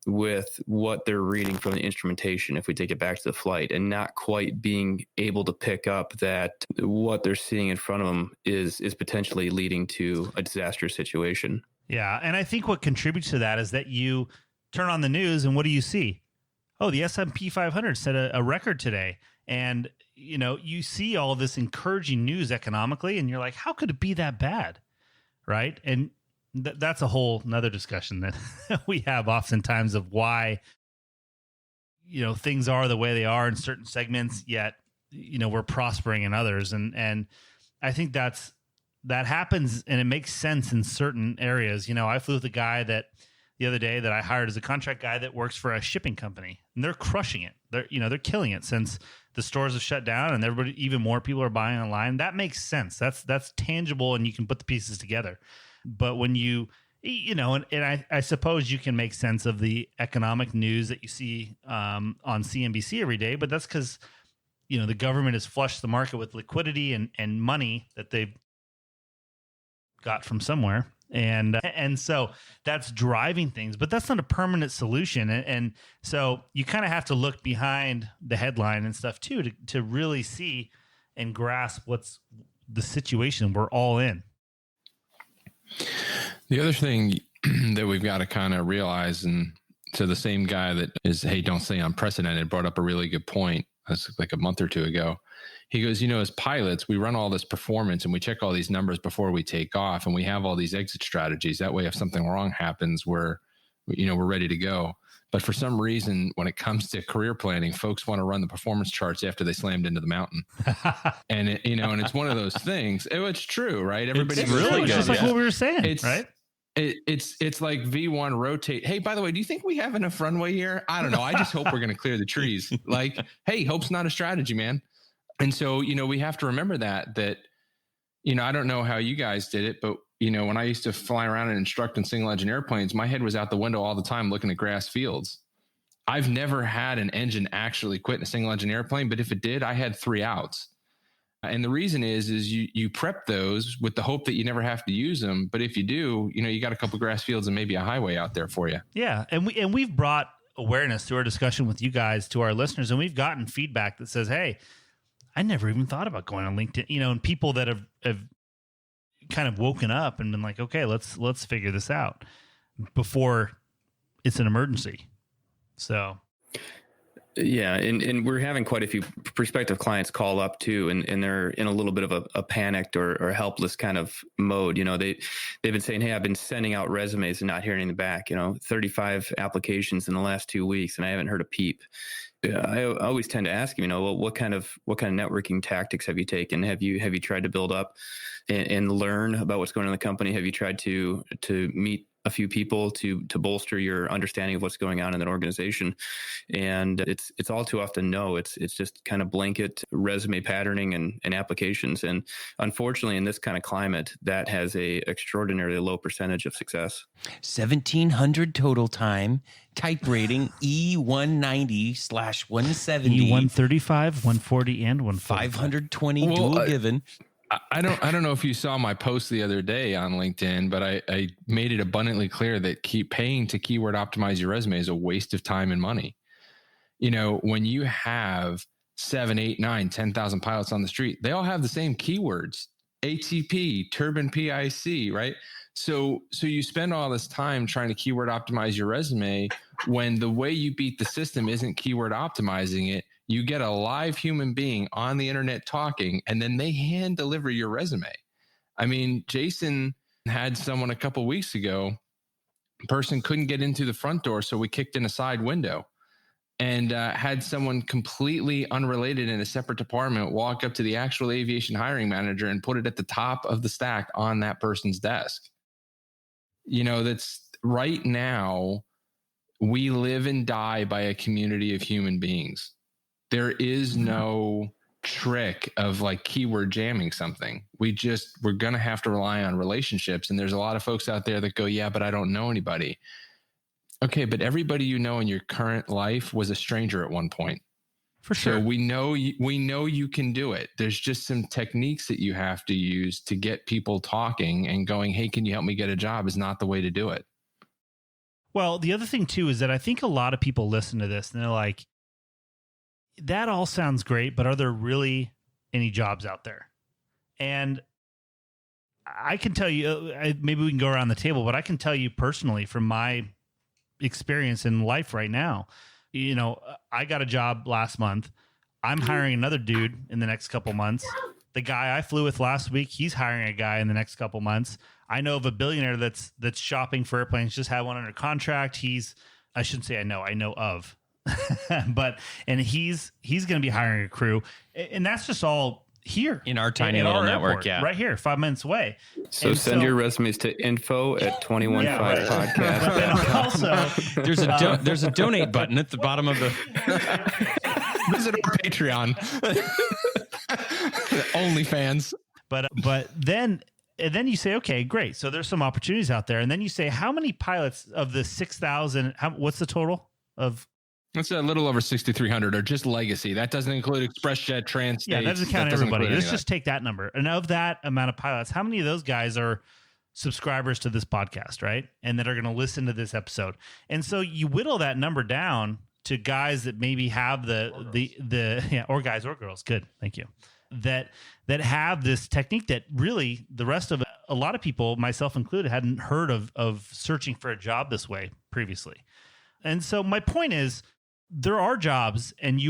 with what they're reading from the instrumentation, if we take it back to the flight, and not quite being able to pick up that what they're seeing in front of them is potentially leading to a disastrous situation. Yeah. And I think what contributes to that is that you turn on the news and what do you see? Oh, the S&P 500 set a record today. And, you see all this encouraging news economically, and you're like, how could it be that bad? Right. And that's a whole nother discussion that we have oftentimes of why, things are the way they are in certain segments, yet, we're prospering in others. And I think that happens and it makes sense in certain areas. I flew with a guy the other day that I hired as a contract guy that works for a shipping company, and they're crushing it. They're killing it since the stores have shut down and even more people are buying online. That makes sense. That's tangible, and you can put the pieces together. But when I suppose you can make sense of the economic news that you see on CNBC every day, but that's because, the government has flushed the market with liquidity and money that they've got from somewhere. And so that's driving things, but that's not a permanent solution. And so you kind of have to look behind the headline and stuff too, to really see and grasp what's the situation we're all in. The other thing that we've got to kind of realize, and so the same guy that is, hey, don't say unprecedented, brought up a really good point. That's like a month or two ago. He goes, as pilots, we run all this performance and we check all these numbers before we take off, and we have all these exit strategies. That way, if something wrong happens, we're ready to go. But for some reason, when it comes to career planning, folks want to run the performance charts after they slammed into the mountain. And and it's one of those things. It's true, right? Everybody's really good. Just like what we were saying, right? It's like V1 rotate. Hey, by the way, do you think we have enough runway here? I don't know. I just hope we're going to clear the trees. Like, hey, hope's not a strategy, man. And so, we have to remember that, I don't know how you guys did it, but, when I used to fly around and instruct in single engine airplanes, my head was out the window all the time looking at grass fields. I've never had an engine actually quit in a single engine airplane, but if it did, I had 3 outs. And the reason is you prep those with the hope that you never have to use them. But if you do, you got a couple grass fields and maybe a highway out there for you. Yeah. And we've brought awareness through our discussion with you guys to our listeners, and we've gotten feedback that says, hey, I never even thought about going on LinkedIn, and people that have kind of woken up and been like, okay, let's figure this out before it's an emergency. So. Yeah, and we're having quite a few prospective clients call up too, and they're in a little bit of a panicked or helpless kind of mode. They've been saying, "Hey, I've been sending out resumes and not hearing anything back. 35 applications in the last 2 weeks, and I haven't heard a peep." I always tend to ask them, well, what kind of networking tactics have you taken? Have you tried to build up and learn about what's going on in the company? Have you tried to meet a few people to bolster your understanding of what's going on in that organization? And it's all too often no. It's just kind of blanket resume patterning and applications. And unfortunately, in this kind of climate, that has a extraordinarily low percentage of success. 1,700 total time. Type rating E190/170. E135, 140, and 140. 520 dual given. I don't know if you saw my post the other day on LinkedIn, but I made it abundantly clear that paying to keyword optimize your resume is a waste of time and money. When you have 7, 8, 9, 10,000 pilots on the street, they all have the same keywords: ATP, turbine PIC, right? So you spend all this time trying to keyword optimize your resume when the way you beat the system isn't keyword optimizing it. You get a live human being on the internet talking, and then they hand deliver your resume. I mean, Jason had someone a couple weeks ago, person couldn't get into the front door, so we kicked in a side window, and had someone completely unrelated in a separate department walk up to the actual aviation hiring manager and put it at the top of the stack on that person's desk. That's right now, we live and die by a community of human beings. There is no trick of like keyword jamming something. We're going to have to rely on relationships. And there's a lot of folks out there that go, yeah, but I don't know anybody. Okay, but everybody in your current life was a stranger at one point. For sure. So we know you can do it. There's just some techniques that you have to use to get people talking, and going, hey, can you help me get a job is not the way to do it. Well, the other thing too is that I think a lot of people listen to this and they're like, that all sounds great, but are there really any jobs out there? And I can tell you, maybe we can go around the table, but I can tell you personally from my experience in life right now, I got a job last month. I'm hiring another dude in the next couple months. The guy I flew with last week, he's hiring a guy in the next couple months. I know of a billionaire that's shopping for airplanes, just had one under contract. I shouldn't say I know of. and he's going to be hiring a crew, and that's just all here in our tiny little network, airport, yeah, right here, 5 minutes away. So send your resumes to info@215podcast. But then also, there's a donate button at the bottom of the. Visit our Patreon, OnlyFans. But then you say, okay, great. So there's some opportunities out there, and then you say, how many pilots of the 6,000? What's the total of? It's a little over 6,300, or just legacy. That doesn't include ExpressJet, Trans. Yeah, that doesn't count everybody. Let's just take that number. And of that amount of pilots, how many of those guys are subscribers to this podcast, right? And that are going to listen to this episode. And so you whittle that number down to guys that maybe have or guys or girls. Good. Thank you. That have this technique that really the rest of a lot of people, myself included, hadn't heard of searching for a job this way previously. And so my point is, there are jobs, and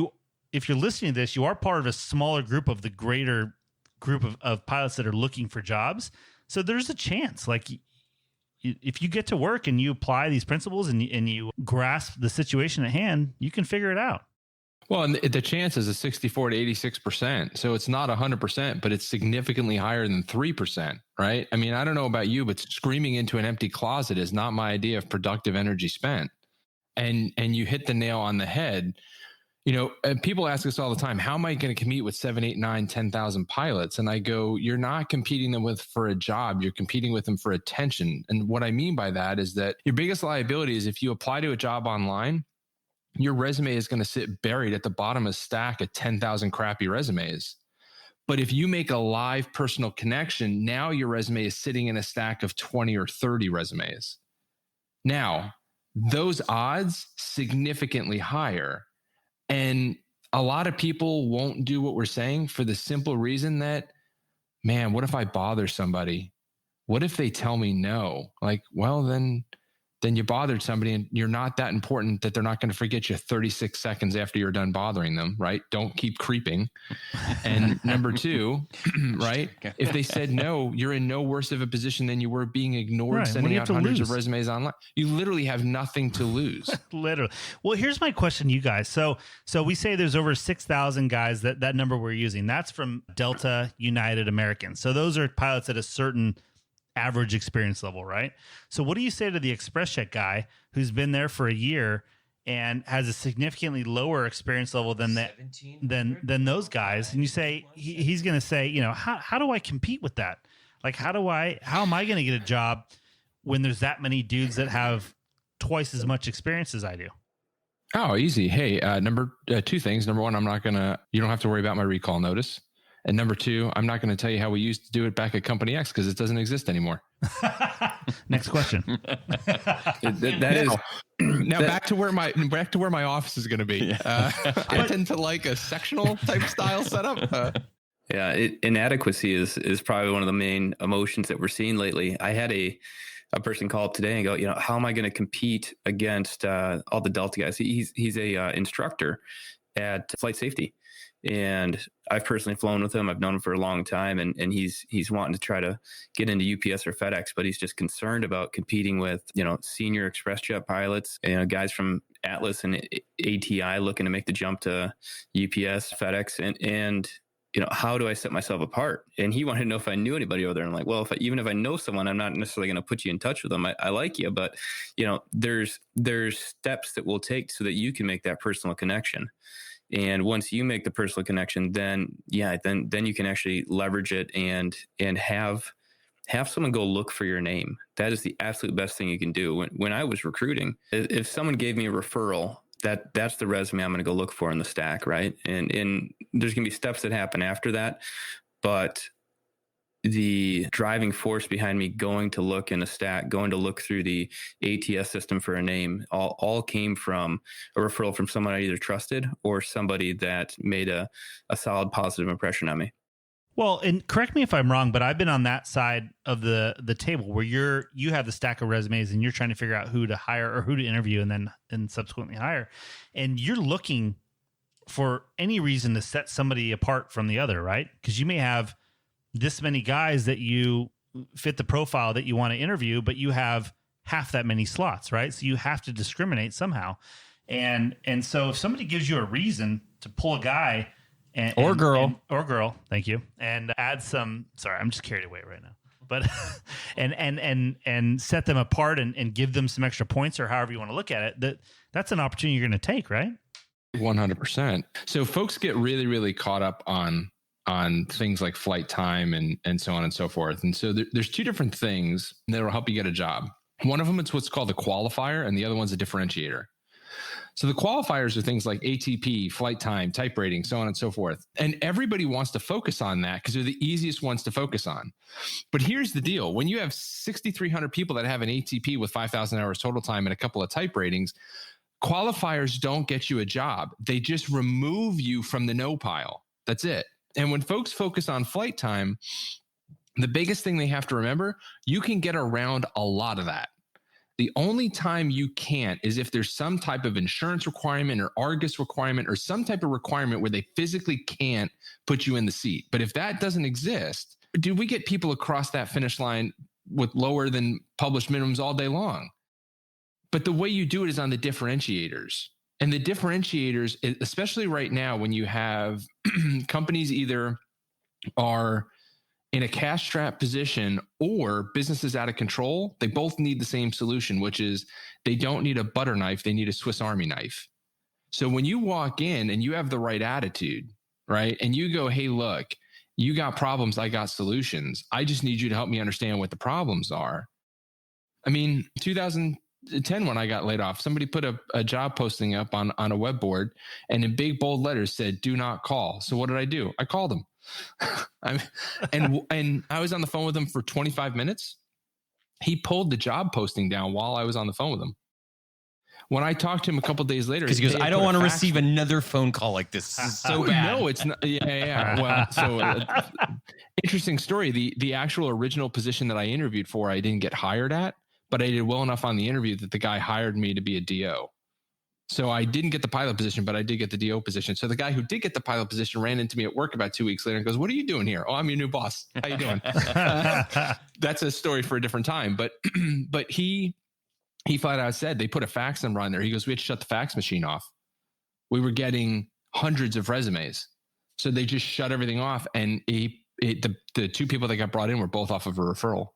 if you're listening to this, you are part of a smaller group of the greater group of pilots that are looking for jobs. So there's a chance, like if you get to work and you apply these principles and you grasp the situation at hand, you can figure it out. Well, and the chance is a 64 to 86%. So it's not 100%, but it's significantly higher than 3%, right? I mean, I don't know about you, but screaming into an empty closet is not my idea of productive energy spent. And you hit the nail on the head. People ask us all the time, how am I going to compete with 7, 8, 9, 10,000 pilots? And I go, you're not competing them for a job. You're competing with them for attention. And what I mean by that is that your biggest liability is if you apply to a job online, your resume is going to sit buried at the bottom of a stack of 10,000 crappy resumes. But if you make a live personal connection, now your resume is sitting in a stack of 20 or 30 resumes. Now, those odds significantly higher. And a lot of people won't do what we're saying for the simple reason that, man, what if I bother somebody? What if they tell me no? Like, well, then you bothered somebody and you're not that important that they're not going to forget you 36 seconds after you're done bothering them, right? Don't keep creeping. And number two, right? If they said no, you're in no worse of a position than you were being ignored, Right. sending out hundreds of resumes online. You literally have nothing to lose. Literally. Well, here's my question to you guys. So we say there's over 6,000 guys, that number we're using. That's from Delta, United, American. So those are pilots at a certain average experience level, right? So what do you say to the ExpressJet guy who's been there for a year and has a significantly lower experience level than than those guys? And you say he's going to say, how do I compete with that? Like, how am I going to get a job when there's that many dudes that have twice as much experience as I do? Oh, easy. Hey, two things. Number one, you don't have to worry about my recall notice. And number two, I'm not going to tell you how we used to do it back at Company X because it doesn't exist anymore. Next question. Back to where my office is going to be. I tend to like a sectional type style setup. Inadequacy is probably one of the main emotions that we're seeing lately. I had a person call up today and go, how am I going to compete against all the Delta guys? He's a instructor at flight safety. And I've personally flown with him. I've known him for a long time, and he's wanting to try to get into UPS or FedEx, but he's just concerned about competing with, senior ExpressJet pilots, guys from Atlas and ATI looking to make the jump to UPS, FedEx, and how do I set myself apart? And he wanted to know if I knew anybody over there. I'm like, well, even if I know someone, I'm not necessarily going to put you in touch with them. I like you, but there's steps that we'll take so that you can make that personal connection. And once you make the personal connection, then you can actually leverage it and have someone go look for your name. That is the absolute best thing you can do. When I was recruiting, if someone gave me a referral, that's the resume I'm going to go look for in the stack, right? And there's going to be steps that happen after that, but the driving force behind me going to look in a stack, going to look through the ATS system for a name, all came from a referral from someone I either trusted or somebody that made a solid positive impression on me. Well, and correct me if I'm wrong, but I've been on that side of the table where you have the stack of resumes and you're trying to figure out who to hire or who to interview and subsequently hire. And you're looking for any reason to set somebody apart from the other, right? Because you may have this many guys that you fit the profile that you want to interview, but you have half that many slots, right? So you have to discriminate somehow. And so if somebody gives you a reason to pull a guy or girl, thank you, and add some, sorry, I'm just carried away right now, but and set them apart and give them some extra points or however you want to look at it, that's an opportunity you're going to take, right? 100%. So folks get really, really caught up on things like flight time and so on and so forth. And so there's two different things that will help you get a job. One of them is what's called the qualifier, and the other one's a differentiator. So the qualifiers are things like ATP, flight time, type rating, so on and so forth. And everybody wants to focus on that because they're the easiest ones to focus on. But here's the deal. When you have 6,300 people that have an ATP with 5,000 hours total time and a couple of type ratings, qualifiers don't get you a job. They just remove you from the no pile. That's it. And when folks focus on flight time, the biggest thing they have to remember, you can get around a lot of that. The only time you can't is if there's some type of insurance requirement or Argus requirement or some type of requirement where they physically can't put you in the seat. But if that doesn't exist, dude, we get people across that finish line with lower than published minimums all day long. But the way you do it is on the differentiators. And the differentiators, especially right now, when you have companies either are in a cash strapped position or businesses out of control, they both need the same solution, which is they don't need a butter knife, they need a Swiss Army knife. So when you walk in and you have the right attitude, right, and you go, hey, look, you got problems, I got solutions. I just need you to help me understand what the problems are. I mean, 2010, when I got laid off, somebody put a job posting up on a web board and in big bold letters said, do not call. So what did I do? I called them. And I was on the phone with him for 25 minutes. He pulled the job posting down while I was on the phone with him. When I talked to him a couple of days later, because he goes, I don't want to receive another phone call like this. This is so bad. No, it's not. Yeah. Well, so interesting story. The actual original position that I interviewed for, I didn't get hired at, but I did well enough on the interview that the guy hired me to be a DO. So I didn't get the pilot position, but I did get the DO position. So the guy who did get the pilot position ran into me at work about 2 weeks later and goes, what are you doing here? Oh, I'm your new boss. How you doing? That's a story for a different time. But he flat out said they put a fax number on there. He goes, we had to shut the fax machine off. We were getting hundreds of resumes. So they just shut everything off. And the two people that got brought in were both off of a referral.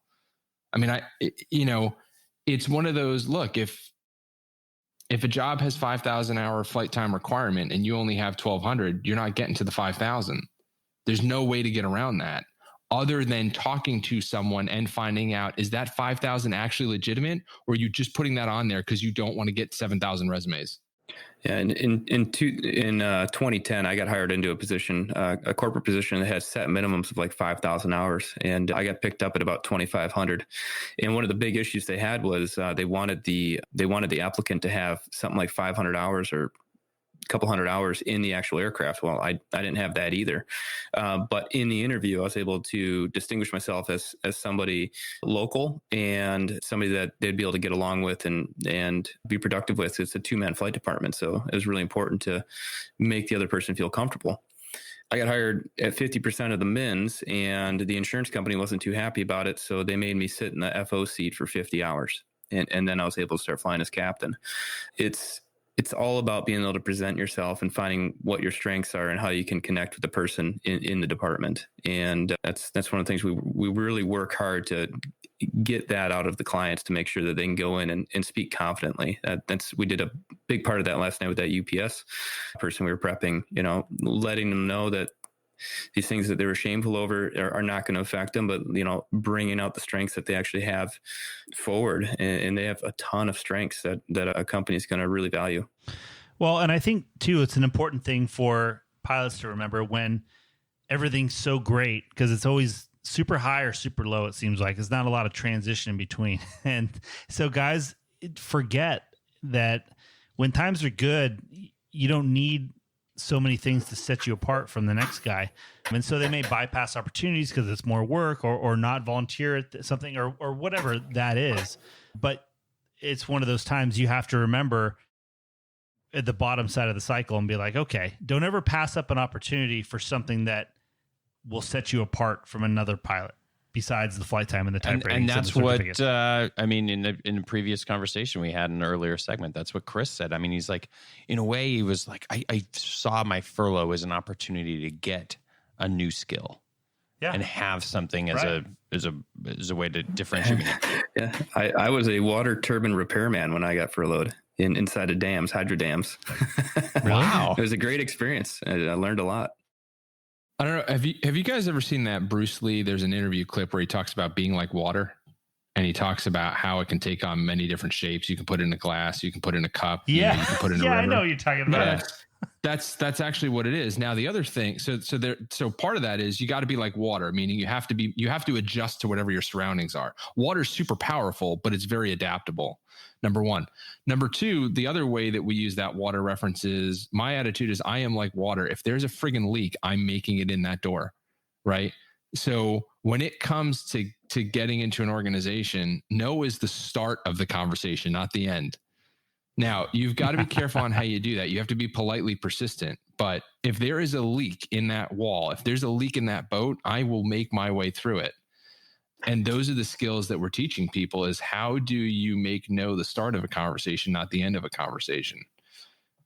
I mean, it's one of those, look, if a job has 5,000 hour flight time requirement and you only have 1,200, you're not getting to the 5,000. There's no way to get around that other than talking to someone and finding out, is that 5,000 actually legitimate, or are you just putting that on there because you don't want to get 7,000 resumes? Yeah, in 2010, I got hired into a position, a corporate position that had set minimums of like 5,000 hours, and I got picked up at about 2,500. And one of the big issues they had was they wanted the applicant to have something like 500 hours or a couple hundred hours in the actual aircraft. Well, I didn't have that either. But in the interview, I was able to distinguish myself as somebody local and somebody that they'd be able to get along with and be productive with. It's a 2-man flight department. So it was really important to make the other person feel comfortable. I got hired at 50% of the mins, and the insurance company wasn't too happy about it. So they made me sit in the FO seat for 50 hours. And then I was able to start flying as captain. It's all about being able to present yourself and finding what your strengths are and how you can connect with the person in the department. And that's one of the things we really work hard to get that out of the clients, to make sure that they can go in and speak confidently. We did a big part of that last night with that UPS person we were prepping, letting them know that these things that they were shameful over are not going to affect them, but, bringing out the strengths that they actually have forward. And they have a ton of strengths that a company is going to really value. Well, and I think too, it's an important thing for pilots to remember when everything's so great, because it's always super high or super low. It seems like it's not a lot of transition in between. And so guys, forget that when times are good, you don't need so many things to set you apart from the next guy. And so they may bypass opportunities because it's more work or not volunteer at something or whatever that is. But it's one of those times you have to remember at the bottom side of the cycle and be like, okay, don't ever pass up an opportunity for something that will set you apart from another pilot besides the flight time and the type rating. And that's what, in a previous conversation we had in an earlier segment, that's what Chris said. I mean, he's like, in a way, he was like, I saw my furlough as an opportunity to get a new skill and have something as a way to differentiate me. Yeah. I was a water turbine repairman when I got furloughed inside of dams, hydro dams. Wow. It was a great experience. I learned a lot. I don't know. Have you guys ever seen that Bruce Lee? There's an interview clip where he talks about being like water, and he talks about how it can take on many different shapes. You can put it in a glass, you can put it in a cup, you can put it in a river. I know what you're talking about. Yeah. That's actually what it is. Now the other thing, so part of that is you got to be like water, meaning you have to adjust to whatever your surroundings are. Water's super powerful, but it's very adaptable. Number one. Number two, the other way that we use that water reference is my attitude is I am like water. If there's a friggin' leak, I'm making it in that door, right? So when it comes to getting into an organization, no is the start of the conversation, not the end. Now, you've got to be careful on how you do that. You have to be politely persistent. But if there is a leak in that wall, if there's a leak in that boat, I will make my way through it. And those are the skills that we're teaching people is how do you make no the start of a conversation, not the end of a conversation,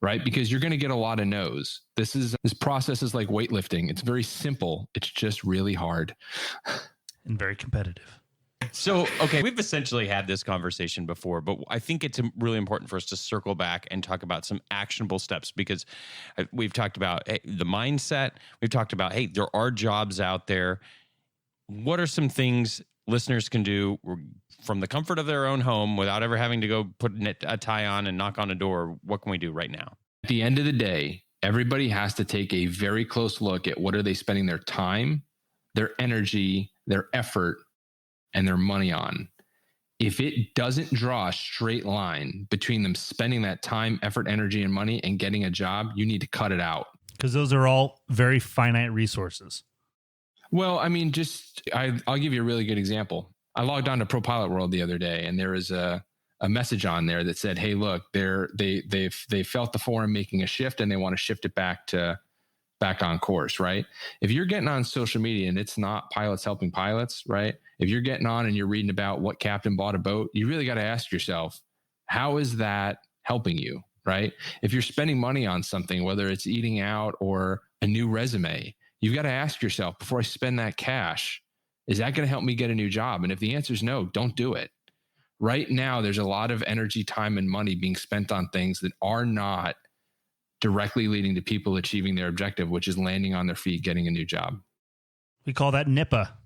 right? Because you're going to get a lot of no's. This process is like weightlifting. It's very simple. It's just really hard. And very competitive. So, okay, we've essentially had this conversation before, but I think it's really important for us to circle back and talk about some actionable steps because we've talked about the mindset. We've talked about, hey, there are jobs out there. What are some things listeners can do from the comfort of their own home without ever having to go put a tie on and knock on a door? What can we do right now? At the end of the day, Everybody has to take a very close look at what are they spending their time, their energy, their effort, and their money on. If it doesn't draw a straight line between them spending that time, effort, energy, and money and getting a job, you need to cut it out. Because those are all very finite resources. Well, I mean, I'll give you a really good example. I logged on to ProPilot World the other day, and there was a message on there that said, "Hey, look, they felt the forum making a shift, and they want to shift it back on course." Right? If you're getting on social media and it's not pilots helping pilots, right? If you're getting on and you're reading about what captain bought a boat, you really got to ask yourself, how is that helping you? Right? If you're spending money on something, whether it's eating out or a new resume, you've got to ask yourself, before I spend that cash, is that going to help me get a new job? And if the answer is no, don't do it. Right now, there's a lot of energy, time, and money being spent on things that are not directly leading to people achieving their objective, which is landing on their feet, getting a new job. We call that NIPA,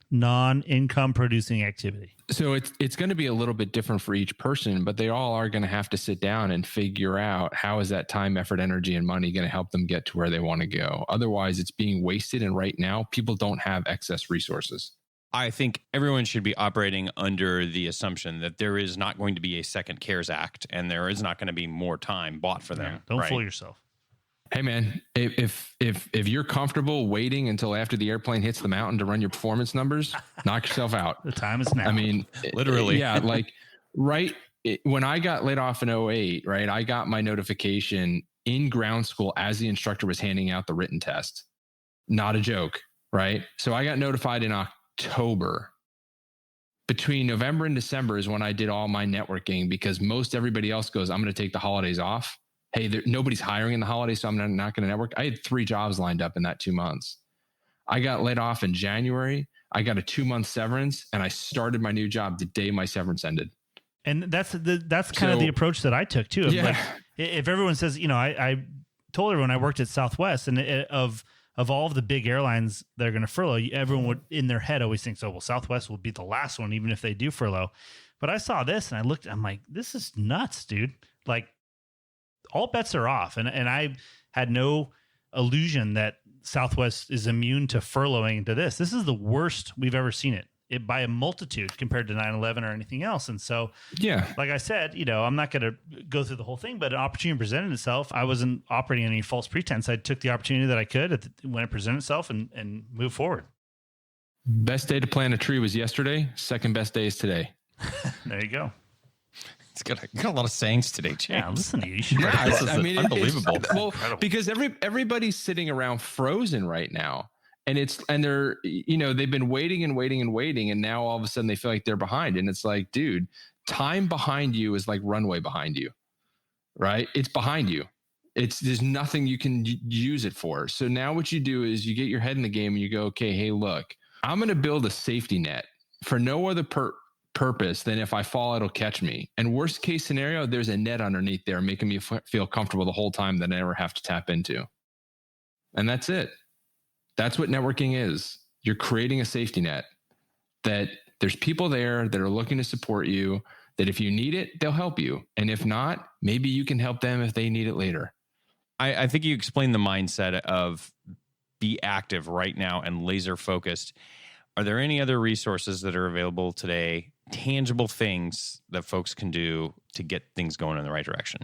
non-income producing activity. So it's going to be a little bit different for each person, but they all are going to have to sit down and figure out how is that time, effort, energy, and money going to help them get to where they want to go. Otherwise, it's being wasted. And right now, people don't have excess resources. I think everyone should be operating under the assumption that there is not going to be a second CARES Act and there is not going to be more time bought for them. Yeah, don't fool yourself. Hey man, if you're comfortable waiting until after the airplane hits the mountain to run your performance numbers, knock yourself out. The time is now. I mean, literally. Yeah, like when I got laid off in 2008, right? I got my notification in ground school as the instructor was handing out the written test. Not a joke, right? So I got notified in October. Between November and December is when I did all my networking, because most everybody else goes, I'm going to take the holidays off. Hey, nobody's hiring in the holidays, so I'm not going to network. I had 3 jobs lined up in that 2 months. I got laid off in January. I got a 2-month severance, and I started my new job the day my severance ended. And that's kind of the approach that I took too. Yeah. Like, if everyone says, I told everyone I worked at Southwest, and of all of the big airlines that are going to furlough, everyone would in their head always think, well, Southwest will be the last one, even if they do furlough. But I saw this and I'm like, this is nuts, dude. Like, all bets are off. And I had no illusion that Southwest is immune to furloughing to this. This is the worst we've ever seen it by a multitude compared to 9/11 or anything else. And so, yeah, like I said, I'm not going to go through the whole thing, but an opportunity presented itself. I wasn't operating any false pretense. I took the opportunity that I could when it presented itself and moved forward. Best day to plant a tree was yesterday. Second best day is today. There you go. It's got a lot of sayings today, James. Yeah, listen to you. You should This is unbelievable. Well, because everybody's sitting around frozen right now, and they're they've been waiting, and now all of a sudden they feel like they're behind, and it's like, dude, time behind you is like runway behind you, right? It's behind you. There's nothing you can use it for. So now what you do is you get your head in the game and you go, okay, hey, look, I'm going to build a safety net for no other purpose than if I fall, it'll catch me. And worst case scenario, there's a net underneath there making me feel comfortable the whole time that I never have to tap into. And that's it. That's what networking is. You're creating a safety net that there's people there that are looking to support you, that if you need it, they'll help you. And if not, maybe you can help them if they need it later. I think you explained the mindset of be active right now and laser focused. Are there any other resources that are available today, tangible things that folks can do to get things going in the right direction?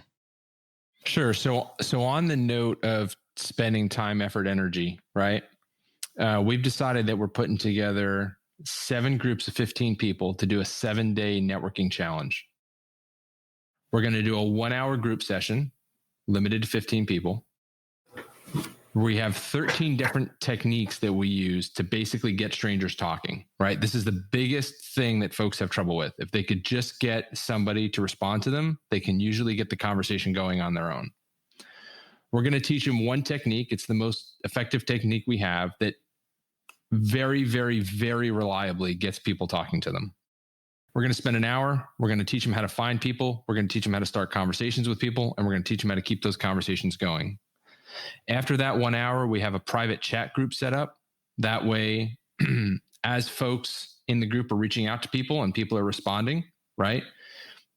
Sure. So on the note of spending time, effort, energy, right? We've decided that we're putting together 7 groups of 15 people to do a 7-day networking challenge. We're going to do a 1-hour group session, limited to 15 people. We have 13 different techniques that we use to basically get strangers talking, right? This is the biggest thing that folks have trouble with. If they could just get somebody to respond to them, they can usually get the conversation going on their own. We're going to teach them one technique. It's the most effective technique we have that very, very, very reliably gets people talking to them. We're going to spend an hour. We're going to teach them how to find people. We're going to teach them how to start conversations with people. And we're going to teach them how to keep those conversations going. After that 1 hour, we have a private chat group set up. That way, as folks in the group are reaching out to people and people are responding, right?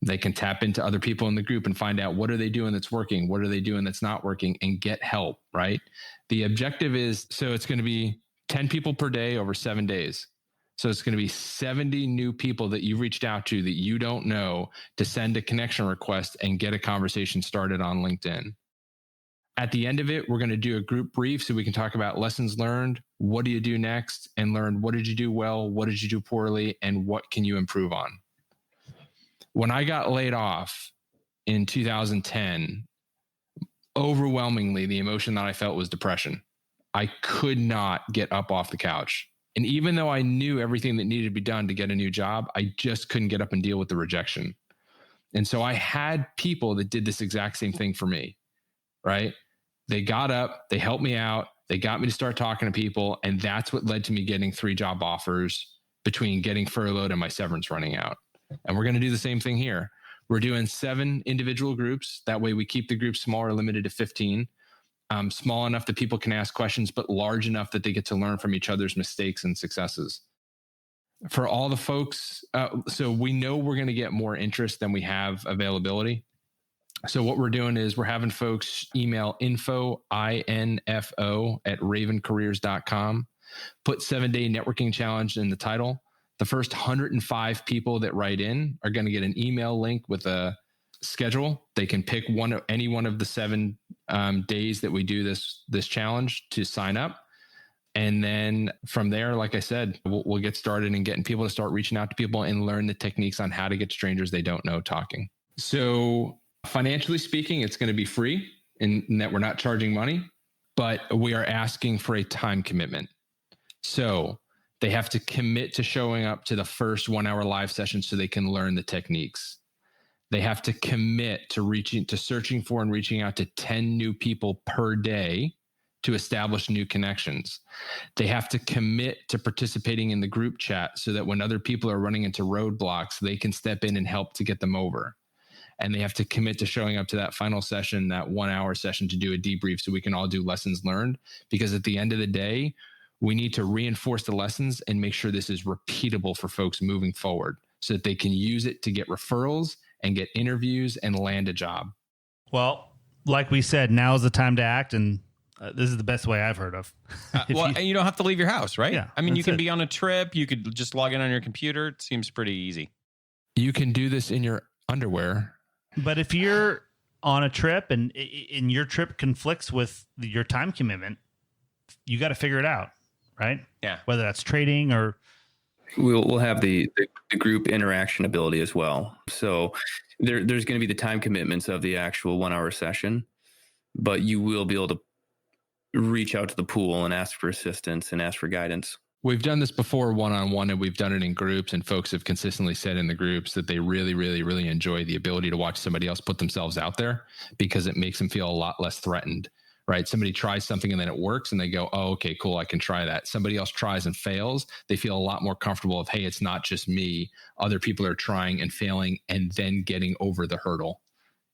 They can tap into other people in the group and find out what are they doing that's working, what are they doing that's not working, and get help, right? The objective is, so it's going to be 10 people per day over 7 days. So it's going to be 70 new people that you've reached out to that you don't know to send a connection request and get a conversation started on LinkedIn. At the end of it, we're going to do a group brief so we can talk about lessons learned, what do you do next, and learn what did you do well, what did you do poorly, and what can you improve on. When I got laid off in 2010, overwhelmingly, the emotion that I felt was depression. I could not get up off the couch. And even though I knew everything that needed to be done to get a new job, I just couldn't get up and deal with the rejection. And so I had people that did this exact same thing for me, right? They got up, they helped me out, they got me to start talking to people. And that's what led to me getting 3 job offers between getting furloughed and my severance running out. And we're going to do the same thing here. We're doing 7 individual groups. That way we keep the group small or limited to 15. Small enough that people can ask questions, but large enough that they get to learn from each other's mistakes and successes. For all the folks, so we know we're going to get more interest than we have availability. So what we're doing is we're having folks email info, INFO, at ravencareers.com, put 7-day networking challenge in the title. The first 105 people that write in are going to get an email link with a schedule. They can pick any one of the 7 days that we do this challenge to sign up. And then from there, like I said, we'll get started and getting people to start reaching out to people and learn the techniques on how to get strangers they don't know talking. So financially speaking, it's going to be free in that we're not charging money, but we are asking for a time commitment. So they have to commit to showing up to the first 1-hour live session so they can learn the techniques. They have to commit to searching for and reaching out to 10 new people per day to establish new connections. They have to commit to participating in the group chat so that when other people are running into roadblocks, they can step in and help to get them over. And they have to commit to showing up to that final session, that 1-hour session, to do a debrief so we can all do lessons learned. Because at the end of the day, we need to reinforce the lessons and make sure this is repeatable for folks moving forward so that they can use it to get referrals and get interviews and land a job. Well, like we said, now is the time to act, and this is the best way I've heard of. And you don't have to leave your house, right? Yeah, I mean, you can it. be on a trip. You could just log in on your computer. It seems pretty easy. You can do this in your underwear. But if you're on a trip and your trip conflicts with your time commitment, you got to figure it out, right? Yeah. Whether that's trading or... We'll have the group interaction ability as well. So there's going to be the time commitments of the actual 1-hour session, but you will be able to reach out to the pool and ask for assistance and ask for guidance. We've done this before one-on-one, and we've done it in groups, and folks have consistently said in the groups that they really, really, really enjoy the ability to watch somebody else put themselves out there because it makes them feel a lot less threatened. Right? Somebody tries something and then it works and they go, oh, okay, cool, I can try that. Somebody else tries and fails. They feel a lot more comfortable of, hey, it's not just me. Other people are trying and failing and then getting over the hurdle.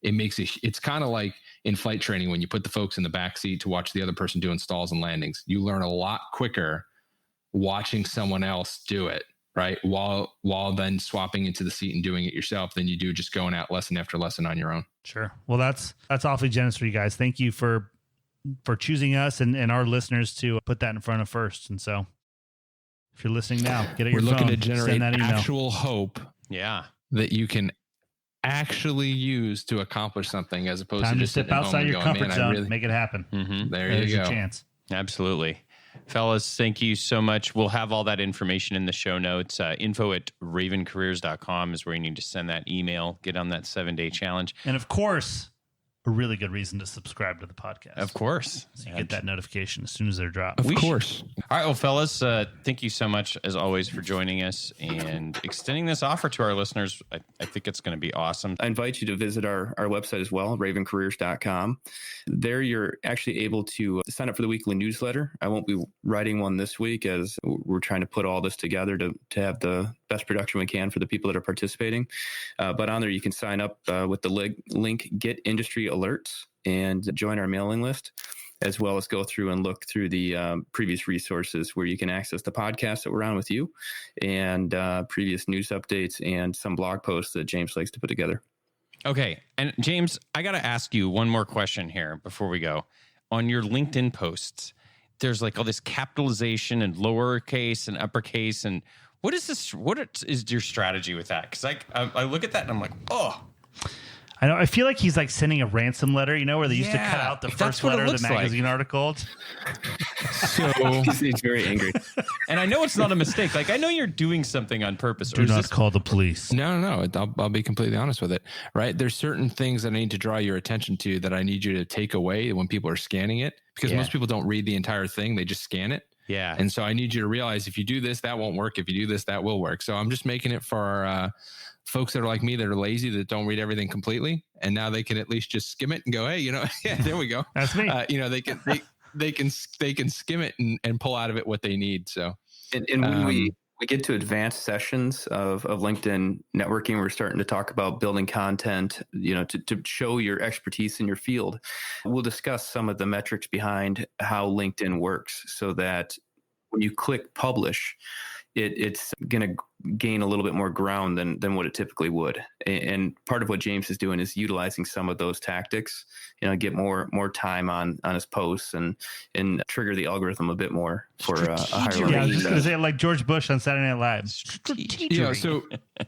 It's kind of like in flight training when you put the folks in the back seat to watch the other person doing stalls and landings. You learn a lot quicker watching someone else do it, right? While then swapping into the seat and doing it yourself than you do just going out lesson after lesson on your own. Sure. Well, that's awfully generous for you guys. Thank you for choosing us and our listeners to put that in front of first. And so if you're listening now, get it. We're looking phone, to generate send that email. actual hope that you can actually use to accomplish something as opposed Time to to just step outside your comfort zone, make it happen. There There's you go. your chance. Absolutely. Fellas, thank you so much. We'll have all that information in the show notes. Info at ravencareers.com is where you need to send that email, get on that 7-day challenge. And of course, a really good reason to subscribe to the podcast. Of course. So you get that notification as soon as they're dropped. Of course. All right. Well, fellas, thank you so much, as always, for joining us and extending this offer to our listeners. I think it's going to be awesome. I invite you to visit our website as well, ravencareers.com. There you're actually able to sign up for the weekly newsletter. I won't be writing one this week as we're trying to put all this together to have the best production we can for the people that are participating. But on there, you can sign up with the link Get Industry Alerts and join our mailing list. as well as go through and look through the previous resources where you can access the podcast that we're on with you, and previous news updates and some blog posts that James likes to put together. Okay. And James, I got to ask you one more question here before we go. On your LinkedIn posts, there's like all this capitalization and lowercase and uppercase. And what is this? What is your strategy with that? Because I look at that and I'm like, oh. I know. I feel like he's like sending a ransom letter, where they used to cut out the first letter of the magazine article. So he's very angry. And I know it's not a mistake. Like, I know you're doing something on purpose. Do not call the police. No. I'll be completely honest with it. Right. There's certain things that I need to draw your attention to that I need you to take away when people are scanning it, because most people don't read the entire thing. They just scan it. Yeah. And so I need you to realize if you do this, that won't work. If you do this, that will work. So I'm just making it for our folks that are like me, that are lazy, that don't read everything completely. And now they can at least just skim it and go, hey, yeah, there we go. That's me. They can skim it and pull out of it what they need. So, and when we get to advanced sessions of LinkedIn networking, we're starting to talk about building content, to show your expertise in your field. We'll discuss some of the metrics behind how LinkedIn works, so that when you click publish, it's going to gain a little bit more ground than what it typically would. And part of what James is doing is utilizing some of those tactics, get more time on his posts and trigger the algorithm a bit more for a higher level. Yeah, I was just going to say, like George Bush on Saturday Night Live.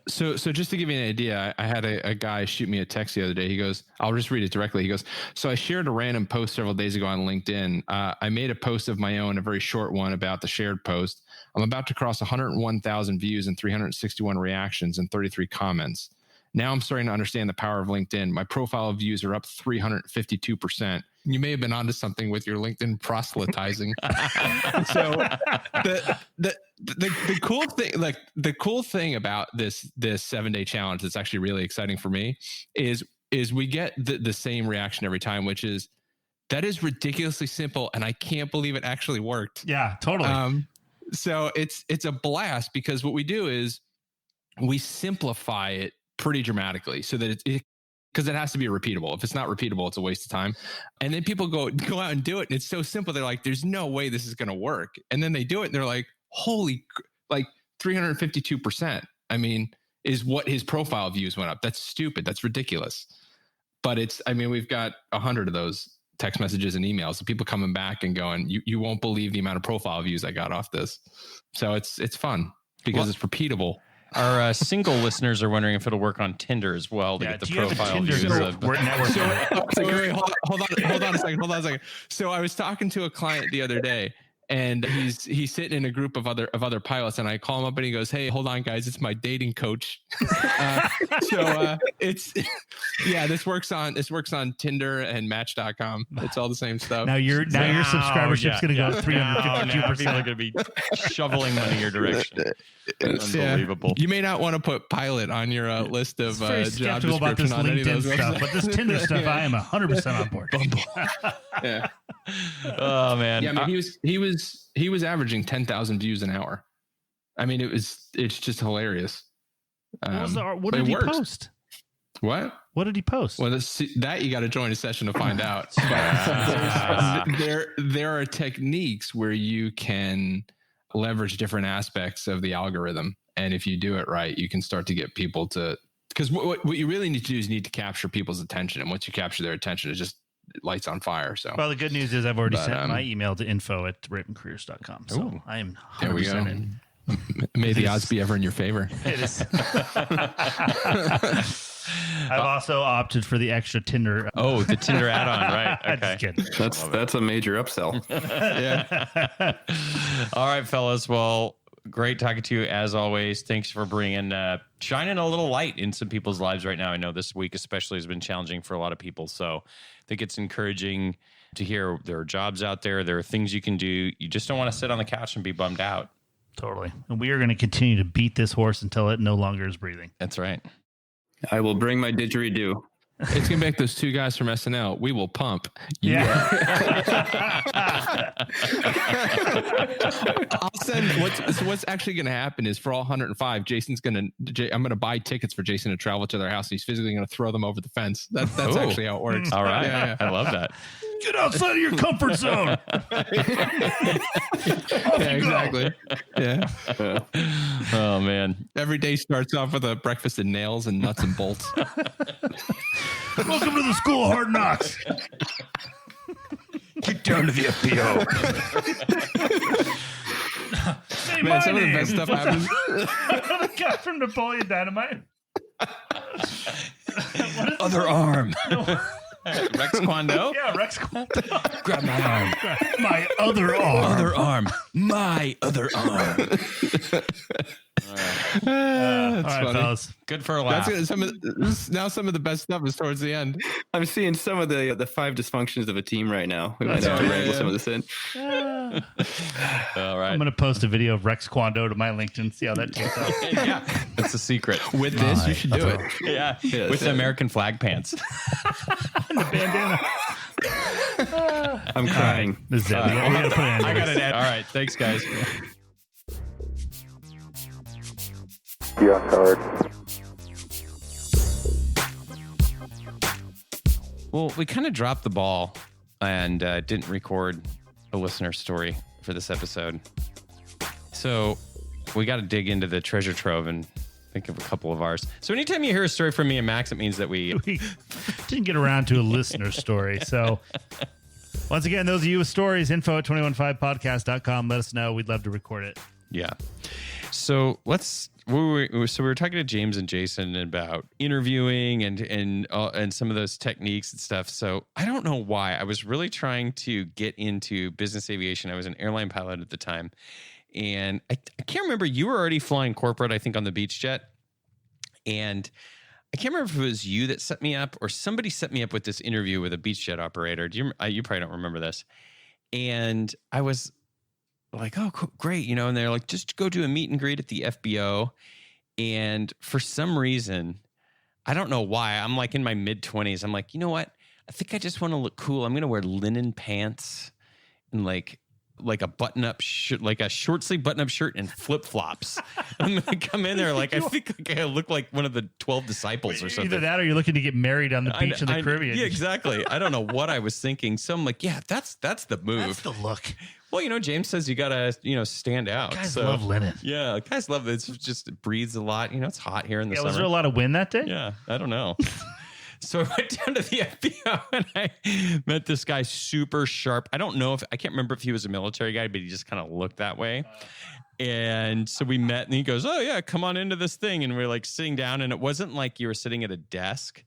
So just to give you an idea, I had a guy shoot me a text the other day. He goes, I'll just read it directly. He goes, so I shared a random post several days ago on LinkedIn. I made a post of my own, a very short one about the shared post. I'm about to cross 101,000 views and 361 reactions and 33 comments. Now I'm starting to understand the power of LinkedIn. My profile views are up 352%. You may have been onto something with your LinkedIn proselytizing. So the cool thing about this 7-day challenge that's actually really exciting for me is we get the same reaction every time, which is, that is ridiculously simple, and I can't believe it actually worked. Yeah, totally. So it's a blast, because what we do is we simplify it pretty dramatically, so that because it has to be repeatable. If it's not repeatable, it's a waste of time. And then people go out and do it, and it's so simple. They're like, there's no way this is going to work. And then they do it, and they're like, holy, like 352%. I mean, is what his profile views went up. That's stupid. That's ridiculous. But we've got 100 of those text messages and emails of people coming back and going, you won't believe the amount of profile views I got off this. So it's fun because it's repeatable. Our single listeners are wondering if it'll work on Tinder as well to get the profile views. Hold on a second. So I was talking to a client the other day, and he's sitting in a group of other pilots, and I call him up and he goes, "Hey, hold on, guys, it's my dating coach." This works on Tinder and Match.com. It's all the same stuff. Now your subscribership's going to go 352%. People are going to be shoveling money your direction. Unbelievable. You may not want to put pilot on your list of job description on any of those stuff, but this Tinder stuff, I am 100% on board. Yeah. Oh man. Yeah, I mean, he was averaging 10,000 views an hour. I mean, it's just hilarious. What did he post? What did he post? Well, that you got to join a session to find out. But there are techniques where you can leverage different aspects of the algorithm, and if you do it right, you can start to get people to. Because what you really need to do is you need to capture people's attention, and once you capture their attention, it just lights on fire. So, well, the good news is I've already sent my email to info@ravencareers.com. So I am 100% in. May the odds be ever in your favor. It is. I've also opted for the extra Tinder. Oh, the Tinder add-on, right? Okay. Just kidding. That's a major upsell. Yeah. All right, fellas. Well, great talking to you as always. Thanks for bringing shining a little light in some people's lives right now. I know this week especially has been challenging for a lot of people. So I think it's encouraging to hear there are jobs out there. There are things you can do. You just don't want to sit on the couch and be bummed out. Totally. And we are going to continue to beat this horse until it no longer is breathing. That's right. I will bring my didgeridoo. It's going to make those two guys from SNL. We will pump. Yeah. I'll send what's actually going to happen is for all 105, I'm going to buy tickets for Jason to travel to their house. He's physically going to throw them over the fence. That's actually how it works. All right. Yeah. I love that. Get outside of your comfort zone. Exactly. Yeah. Oh man. Every day starts off with a breakfast of nails and nuts and bolts. Welcome to the School of Hard Knocks. Get down to the FBO. Say Man, some of the best stuff happens. The guy from Napoleon Dynamite. Other arm. Rex Kwando? Yeah, Rex Kwando. Grab my arm. My other arm. Other arm. My other arm. All right, funny. fellas. Good for a laugh. That's some of the best stuff is towards the end. I'm seeing some of the 5 dysfunctions of a team right now. We might have to wrangle some of this in. All right. I'm going to post a video of Rex Kwando to my LinkedIn, see how that takes out. Yeah, that's a secret. With this, you should do it. Yeah, Yeah, with the American flag pants. And the bandana. I'm crying. This is it. We got to put it in. I got it. All right. Thanks, guys. Yeah, card. Well, we kind of dropped the ball and didn't record a listener story for this episode. So we got to dig into the treasure trove and think of a couple of ours. So anytime you hear a story from me and Max, it means that we didn't get around to a listener story. So once again, those of you with stories, info@215podcast.com. Let us know. We'd love to record it. Yeah. So we were talking to James and Jason about interviewing and some of those techniques and stuff. So I don't know why I was really trying to get into business aviation. I was an airline pilot at the time, and I can't remember. You were already flying corporate, I think, on the Beach Jet, and I can't remember if it was you that set me up or somebody set me up with this interview with a Beach Jet operator. You probably don't remember this, and I was like, oh, cool, great. And they're like, just go do a meet and greet at the FBO. And for some reason, I don't know why, I'm like in my mid-20s. I'm like, you know what? I think I just want to look cool. I'm going to wear linen pants and like a button-up shirt, like a short-sleeve button-up shirt and flip-flops. I'm going to come in there like, I think like I look like one of the 12 disciples or something. Either that or you're looking to get married on the beach in the Caribbean. Yeah, exactly. I don't know what I was thinking. So I'm like, yeah, that's the move. That's the look. Well, James says you gotta, stand out. Guys love linen. Yeah, guys love it. It breathes a lot. It's hot here in the summer. Was there a lot of wind that day? Yeah, I don't know. So I went down to the FBO and I met this guy, super sharp. I can't remember if he was a military guy, but he just kind of looked that way. And so we met and he goes, oh yeah, come on into this thing. And we're like sitting down, and it wasn't like you were sitting at a desk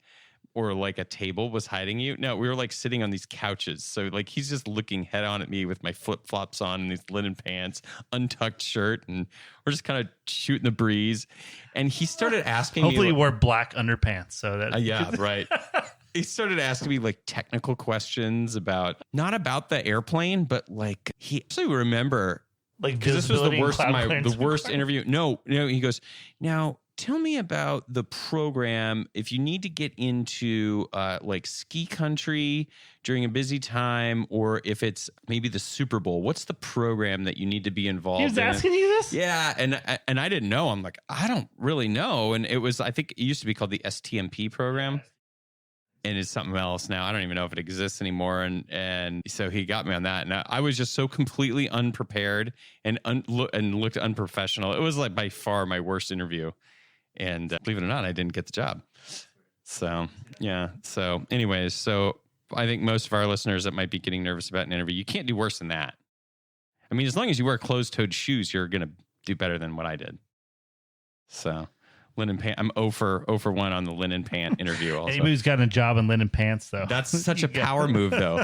or like a table was hiding you. No, we were like sitting on these couches. So like he's just looking head on at me with my flip flops on and these linen pants, untucked shirt, and we're just kind of shooting the breeze. And he started asking Hopefully me, you wore black underpants. So that yeah, right. He started asking me like technical questions not about the airplane, but like he actually remember like this was the worst worst interview. No, he goes, now tell me about the program if you need to get into like ski country during a busy time, or if it's maybe the Super Bowl. What's the program that you need to be involved in? He was asking you this? Yeah, and I didn't know. I'm like, I don't really know. And I think it used to be called the STMP program. And it's something else now. I don't even know if it exists anymore. And so he got me on that. And I was just so completely unprepared and looked unprofessional. It was like by far my worst interview. And believe it or not, I didn't get the job. So, yeah. So anyways, I think most of our listeners that might be getting nervous about an interview, you can't do worse than that. I mean, as long as you wear closed-toed shoes, you're going to do better than what I did. So linen pant. I'm 0 for 1 on the linen pant interview also. Anybody's got a job in linen pants, though. That's such a power move, though.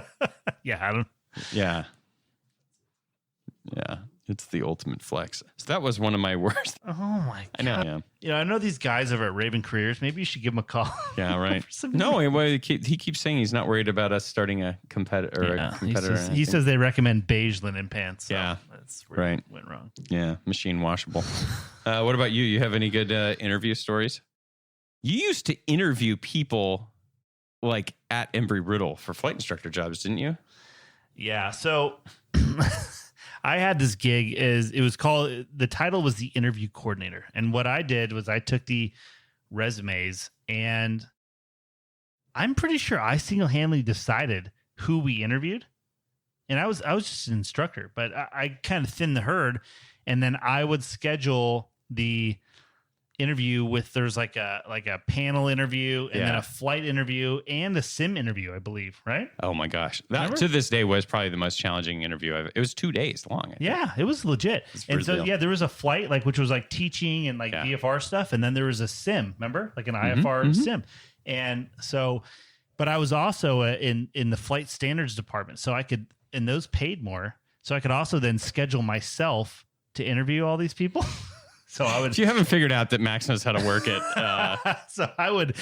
Yeah, I don't. Yeah. It's the ultimate flex. So that was one of my worst. Oh my God. I know. Yeah. I know these guys over at Raven Careers. Maybe you should give them a call. Yeah, right. No, he keeps saying he's not worried about us starting a competitor. Yeah, he says they recommend beige linen pants. So yeah, that's where right. It went wrong. Yeah, machine washable. What about you? You have any good interview stories? You used to interview people like at Embry-Riddle for flight instructor jobs, didn't you? Yeah. So I had this gig. The title was the interview coordinator. And what I did was I took the resumes, and I'm pretty sure I single-handedly decided who we interviewed. And I was just an instructor, but I kind of thinned the herd. And then I would schedule the interview with, there's like a panel interview and then a flight interview and a sim interview, I believe, right? Oh my gosh. That to this day was probably the most challenging interview it was 2 days long. Yeah, it was legit. And so, there was a flight, like, which was like teaching and like VFR stuff. And then there was a sim, remember? Like an IFR sim. And so, but I was also in the flight standards department. So I could, and those paid more. So I could also then schedule myself to interview all these people. So I would. If you haven't figured out that Max knows how to work it, so I would,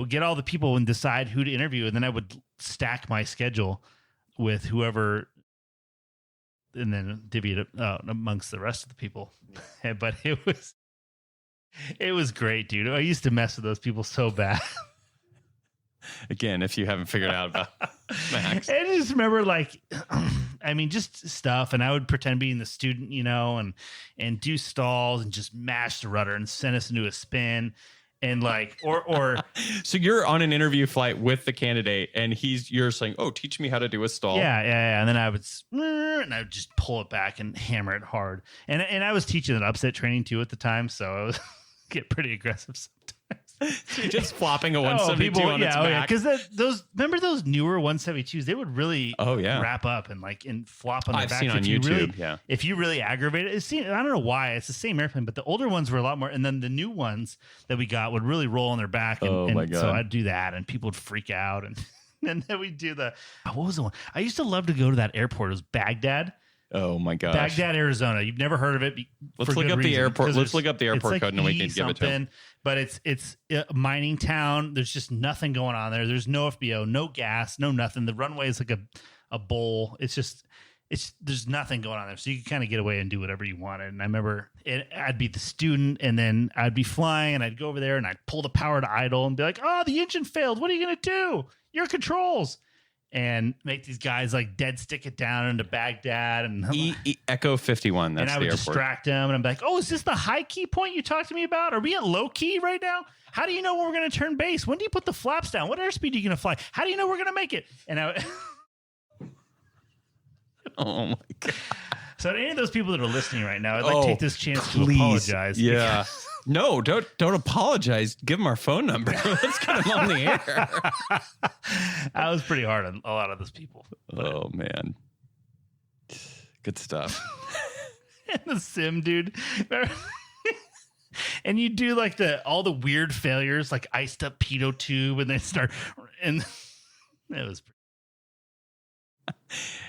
get all the people and decide who to interview, and then I would stack my schedule with whoever, and then divvy it up amongst the rest of the people. But it was great, dude. I used to mess with those people so bad. Again, if you haven't figured out about Max. I just remember, like, I mean, just stuff. And I would pretend being the student, and do stalls and just mash the rudder and send us into a spin. And like, or so you're on an interview flight with the candidate and you're saying, oh, teach me how to do a stall. Yeah. And then I would just pull it back and hammer it hard. And I was teaching an upset training too at the time. So I was get pretty aggressive sometimes. So you're just flopping a 172 on its back. Because remember those newer 172s? They would really wrap up and flop on their back. I've seen on YouTube. If you really aggravate it, I don't know why. It's the same airplane, but the older ones were a lot more. And then the new ones that we got would really roll on their back. And, my God. So I'd do that, and people would freak out. And then we'd do what was the one? I used to love to go to that airport. It was Baghdad. Oh my gosh. Baghdad, Arizona. You've never heard of it. Let's look up the airport. Let's look up the airport code and then we can give it to them. But it's a mining town. There's just nothing going on there. There's no FBO, no gas, no nothing. The runway is like a bowl. There's nothing going on there. So you can kind of get away and do whatever you wanted. And I remember I'd be the student, and then I'd be flying, and I'd go over there and I'd pull the power to idle and be like, oh, the engine failed. What are you going to do? Your controls. And make these guys like dead stick it down into Baghdad and Echo 51. That's the airport. And I would distract them, and I'm like, "Oh, is this the high key point you talked to me about? Are we at low key right now? How do you know when we're going to turn base? When do you put the flaps down? What airspeed are you going to fly? How do you know we're going to make it?" And oh my God! So to any of those people that are listening right now, I'd like to take this chance to apologize. Yeah. No, don't apologize. Give them our phone number. Let's get them on the air. I was pretty hard on a lot of those people. Oh, man. Good stuff. And the sim, dude. And you do like all the weird failures, like iced up pitot tube, and they start, and it was.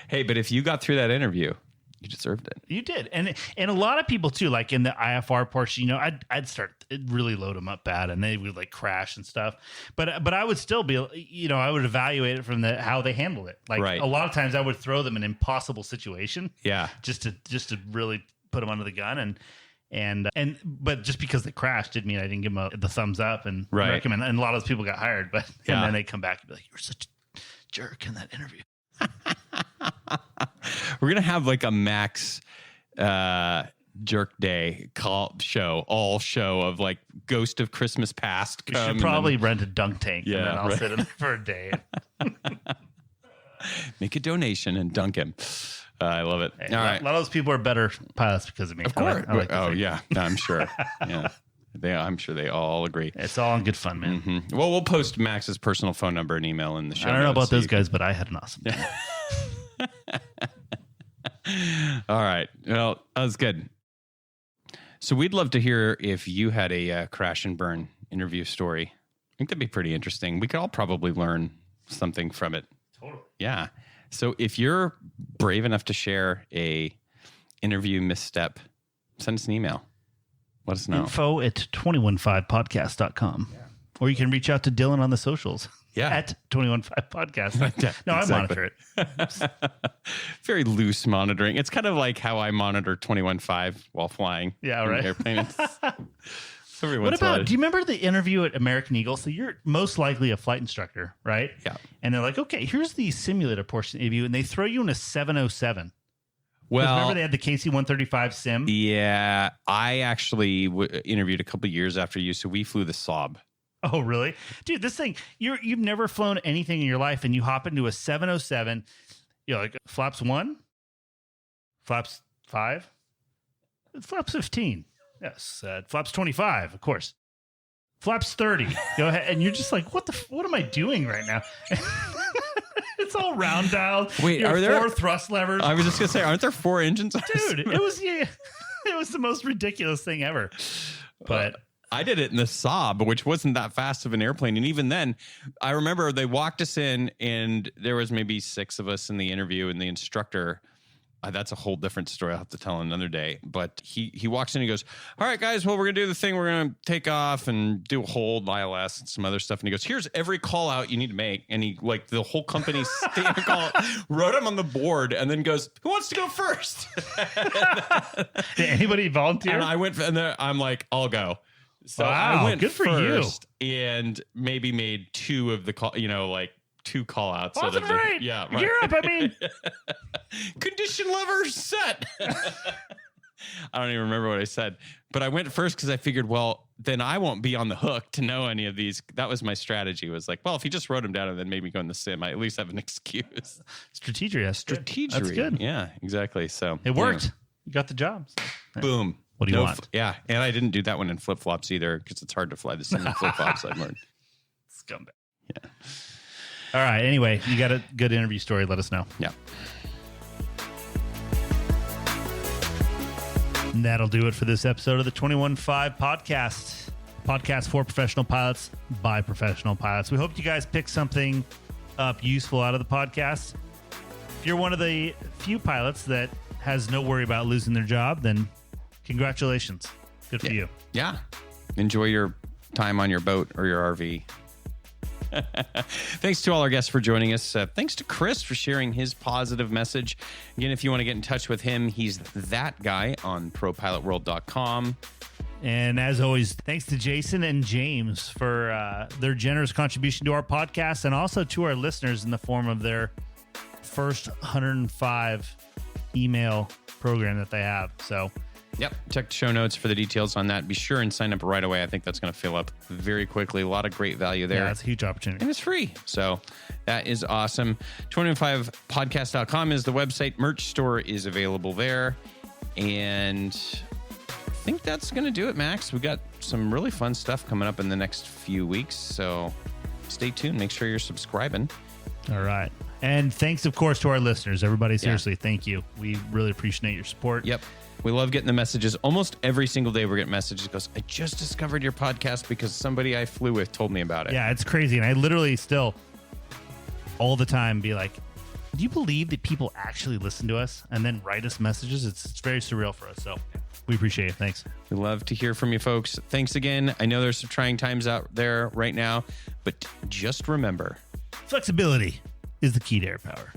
Hey, but if you got through that interview, you deserved it. You did. And a lot of people too, like in the IFR portion, I'd start really load them up bad, and they would like crash and stuff. But I would still be, I would evaluate it from how they handled it. Like a lot of times I would throw them an impossible situation. Yeah. Just to really put them under the gun. But just because they crashed didn't mean I didn't give them the thumbs up and recommend. And a lot of those people got hired, but and then they come back and be like, "You were such a jerk in that interview." We're gonna have like a Max jerk day show of like Ghost of Christmas Past. We should probably rent a dunk tank. Yeah, and then I'll sit in there for a day. Make a donation and dunk him. I love it. Hey, all right, a lot of those people are better pilots because of me. Of course. Yeah, I'm sure. Yeah. I'm sure they all agree. It's all in good fun, man. Mm-hmm. Well, we'll post Max's personal phone number and email in the show. I don't know about those guys, but I had an awesome time. All right. Well, that was good. So we'd love to hear if you had a crash and burn interview story. I think that'd be pretty interesting. We could all probably learn something from it. Totally. Yeah. So if you're brave enough to share a interview misstep, send us an email. Let us know. info@215podcast.com. Yeah. Or you can reach out to Dylan on the socials. Yeah. At 215podcast. No, exactly. I monitor it. Very loose monitoring. It's kind of like how I monitor 215 while flying. Yeah, right. Airplane. What about, do you remember the interview at American Eagle? So you're most likely a flight instructor, right? Yeah. And they're like, okay, here's the simulator portion of you. And they throw you in a 707. Well, remember they had the KC-135 sim? Yeah. I actually interviewed a couple of years after you. So we flew the Saab. Oh, really? Dude, this thing, you've never flown anything in your life, and you hop into a 707. You're like, flaps 1? Flaps 5? Flaps 15. Yes. Flaps 25, of course. Flaps 30. Go ahead. And you're just like, what am I doing right now? It's all round dialed. Wait, are there 4 there thrust levers? I was just gonna say, aren't there 4 engines? Dude, it was the most ridiculous thing ever. But I did it in the Saab, which wasn't that fast of an airplane. And even then, I remember they walked us in, and there was maybe 6 of us in the interview, and the instructor, that's a whole different story I'll have to tell another day. But he walks in and he goes, all right, guys, well, we're going to do the thing. We're going to take off and do a hold, ILS, and some other stuff. And he goes, here's every call out you need to make. And he, like, the whole company's standard call, wrote them on the board, and then goes, who wants to go first? Did anybody volunteer? And I went, and I'm like, I'll go. So wow, I went good for first and maybe made 2 of the call, like 2 call outs. Awesome, right. Yeah, right. Gear up, I mean. Condition lever set. I don't even remember what I said, but I went first because I figured, well, then I won't be on the hook to know any of these. That was my strategy, was like, well, if he just wrote them down and then made me go in the sim, I at least have an excuse. Strategery. That's good. Yeah, exactly. So it worked. You got the job. So. Boom. What do you want? Yeah. And I didn't do that one in flip flops either, because it's hard to fly the sim in flip flops. I've learned. Scumbag. Yeah. All right. Anyway, you got a good interview story. Let us know. Yeah. And that'll do it for this episode of the 21.5 podcast. Podcast for professional pilots by professional pilots. We hope you guys pick something up useful out of the podcast. If you're one of the few pilots that has no worry about losing their job, then congratulations. Good for you. Yeah. Enjoy your time on your boat or your RV. Thanks to all our guests for joining us. Thanks to Chris for sharing his positive message. Again, if you want to get in touch with him, he's that guy on propilotworld.com. And as always, thanks to Jason and James for their generous contribution to our podcast, and also to our listeners in the form of their first 105 email program that they have. So, yep. Check the show notes for the details on that. Be sure and sign up right away. I think that's going to fill up very quickly. A lot of great value there. Yeah, it's a huge opportunity. And it's free. So that is awesome. 25podcast.com is the website. Merch store is available there. And I think that's going to do it, Max. We got some really fun stuff coming up in the next few weeks. So stay tuned. Make sure you're subscribing. All right. And thanks, of course, to our listeners. Everybody, seriously, thank you. We really appreciate your support. Yep. We love getting the messages. Almost every single day we're getting messages. It goes, I just discovered your podcast because somebody I flew with told me about it. Yeah, it's crazy. And I literally still all the time be like, do you believe that people actually listen to us and then write us messages? It's very surreal for us. So we appreciate it. Thanks. We love to hear from you folks. Thanks again. I know there's some trying times out there right now, but just remember, flexibility is the key to air power.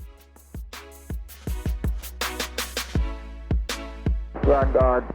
Rock on.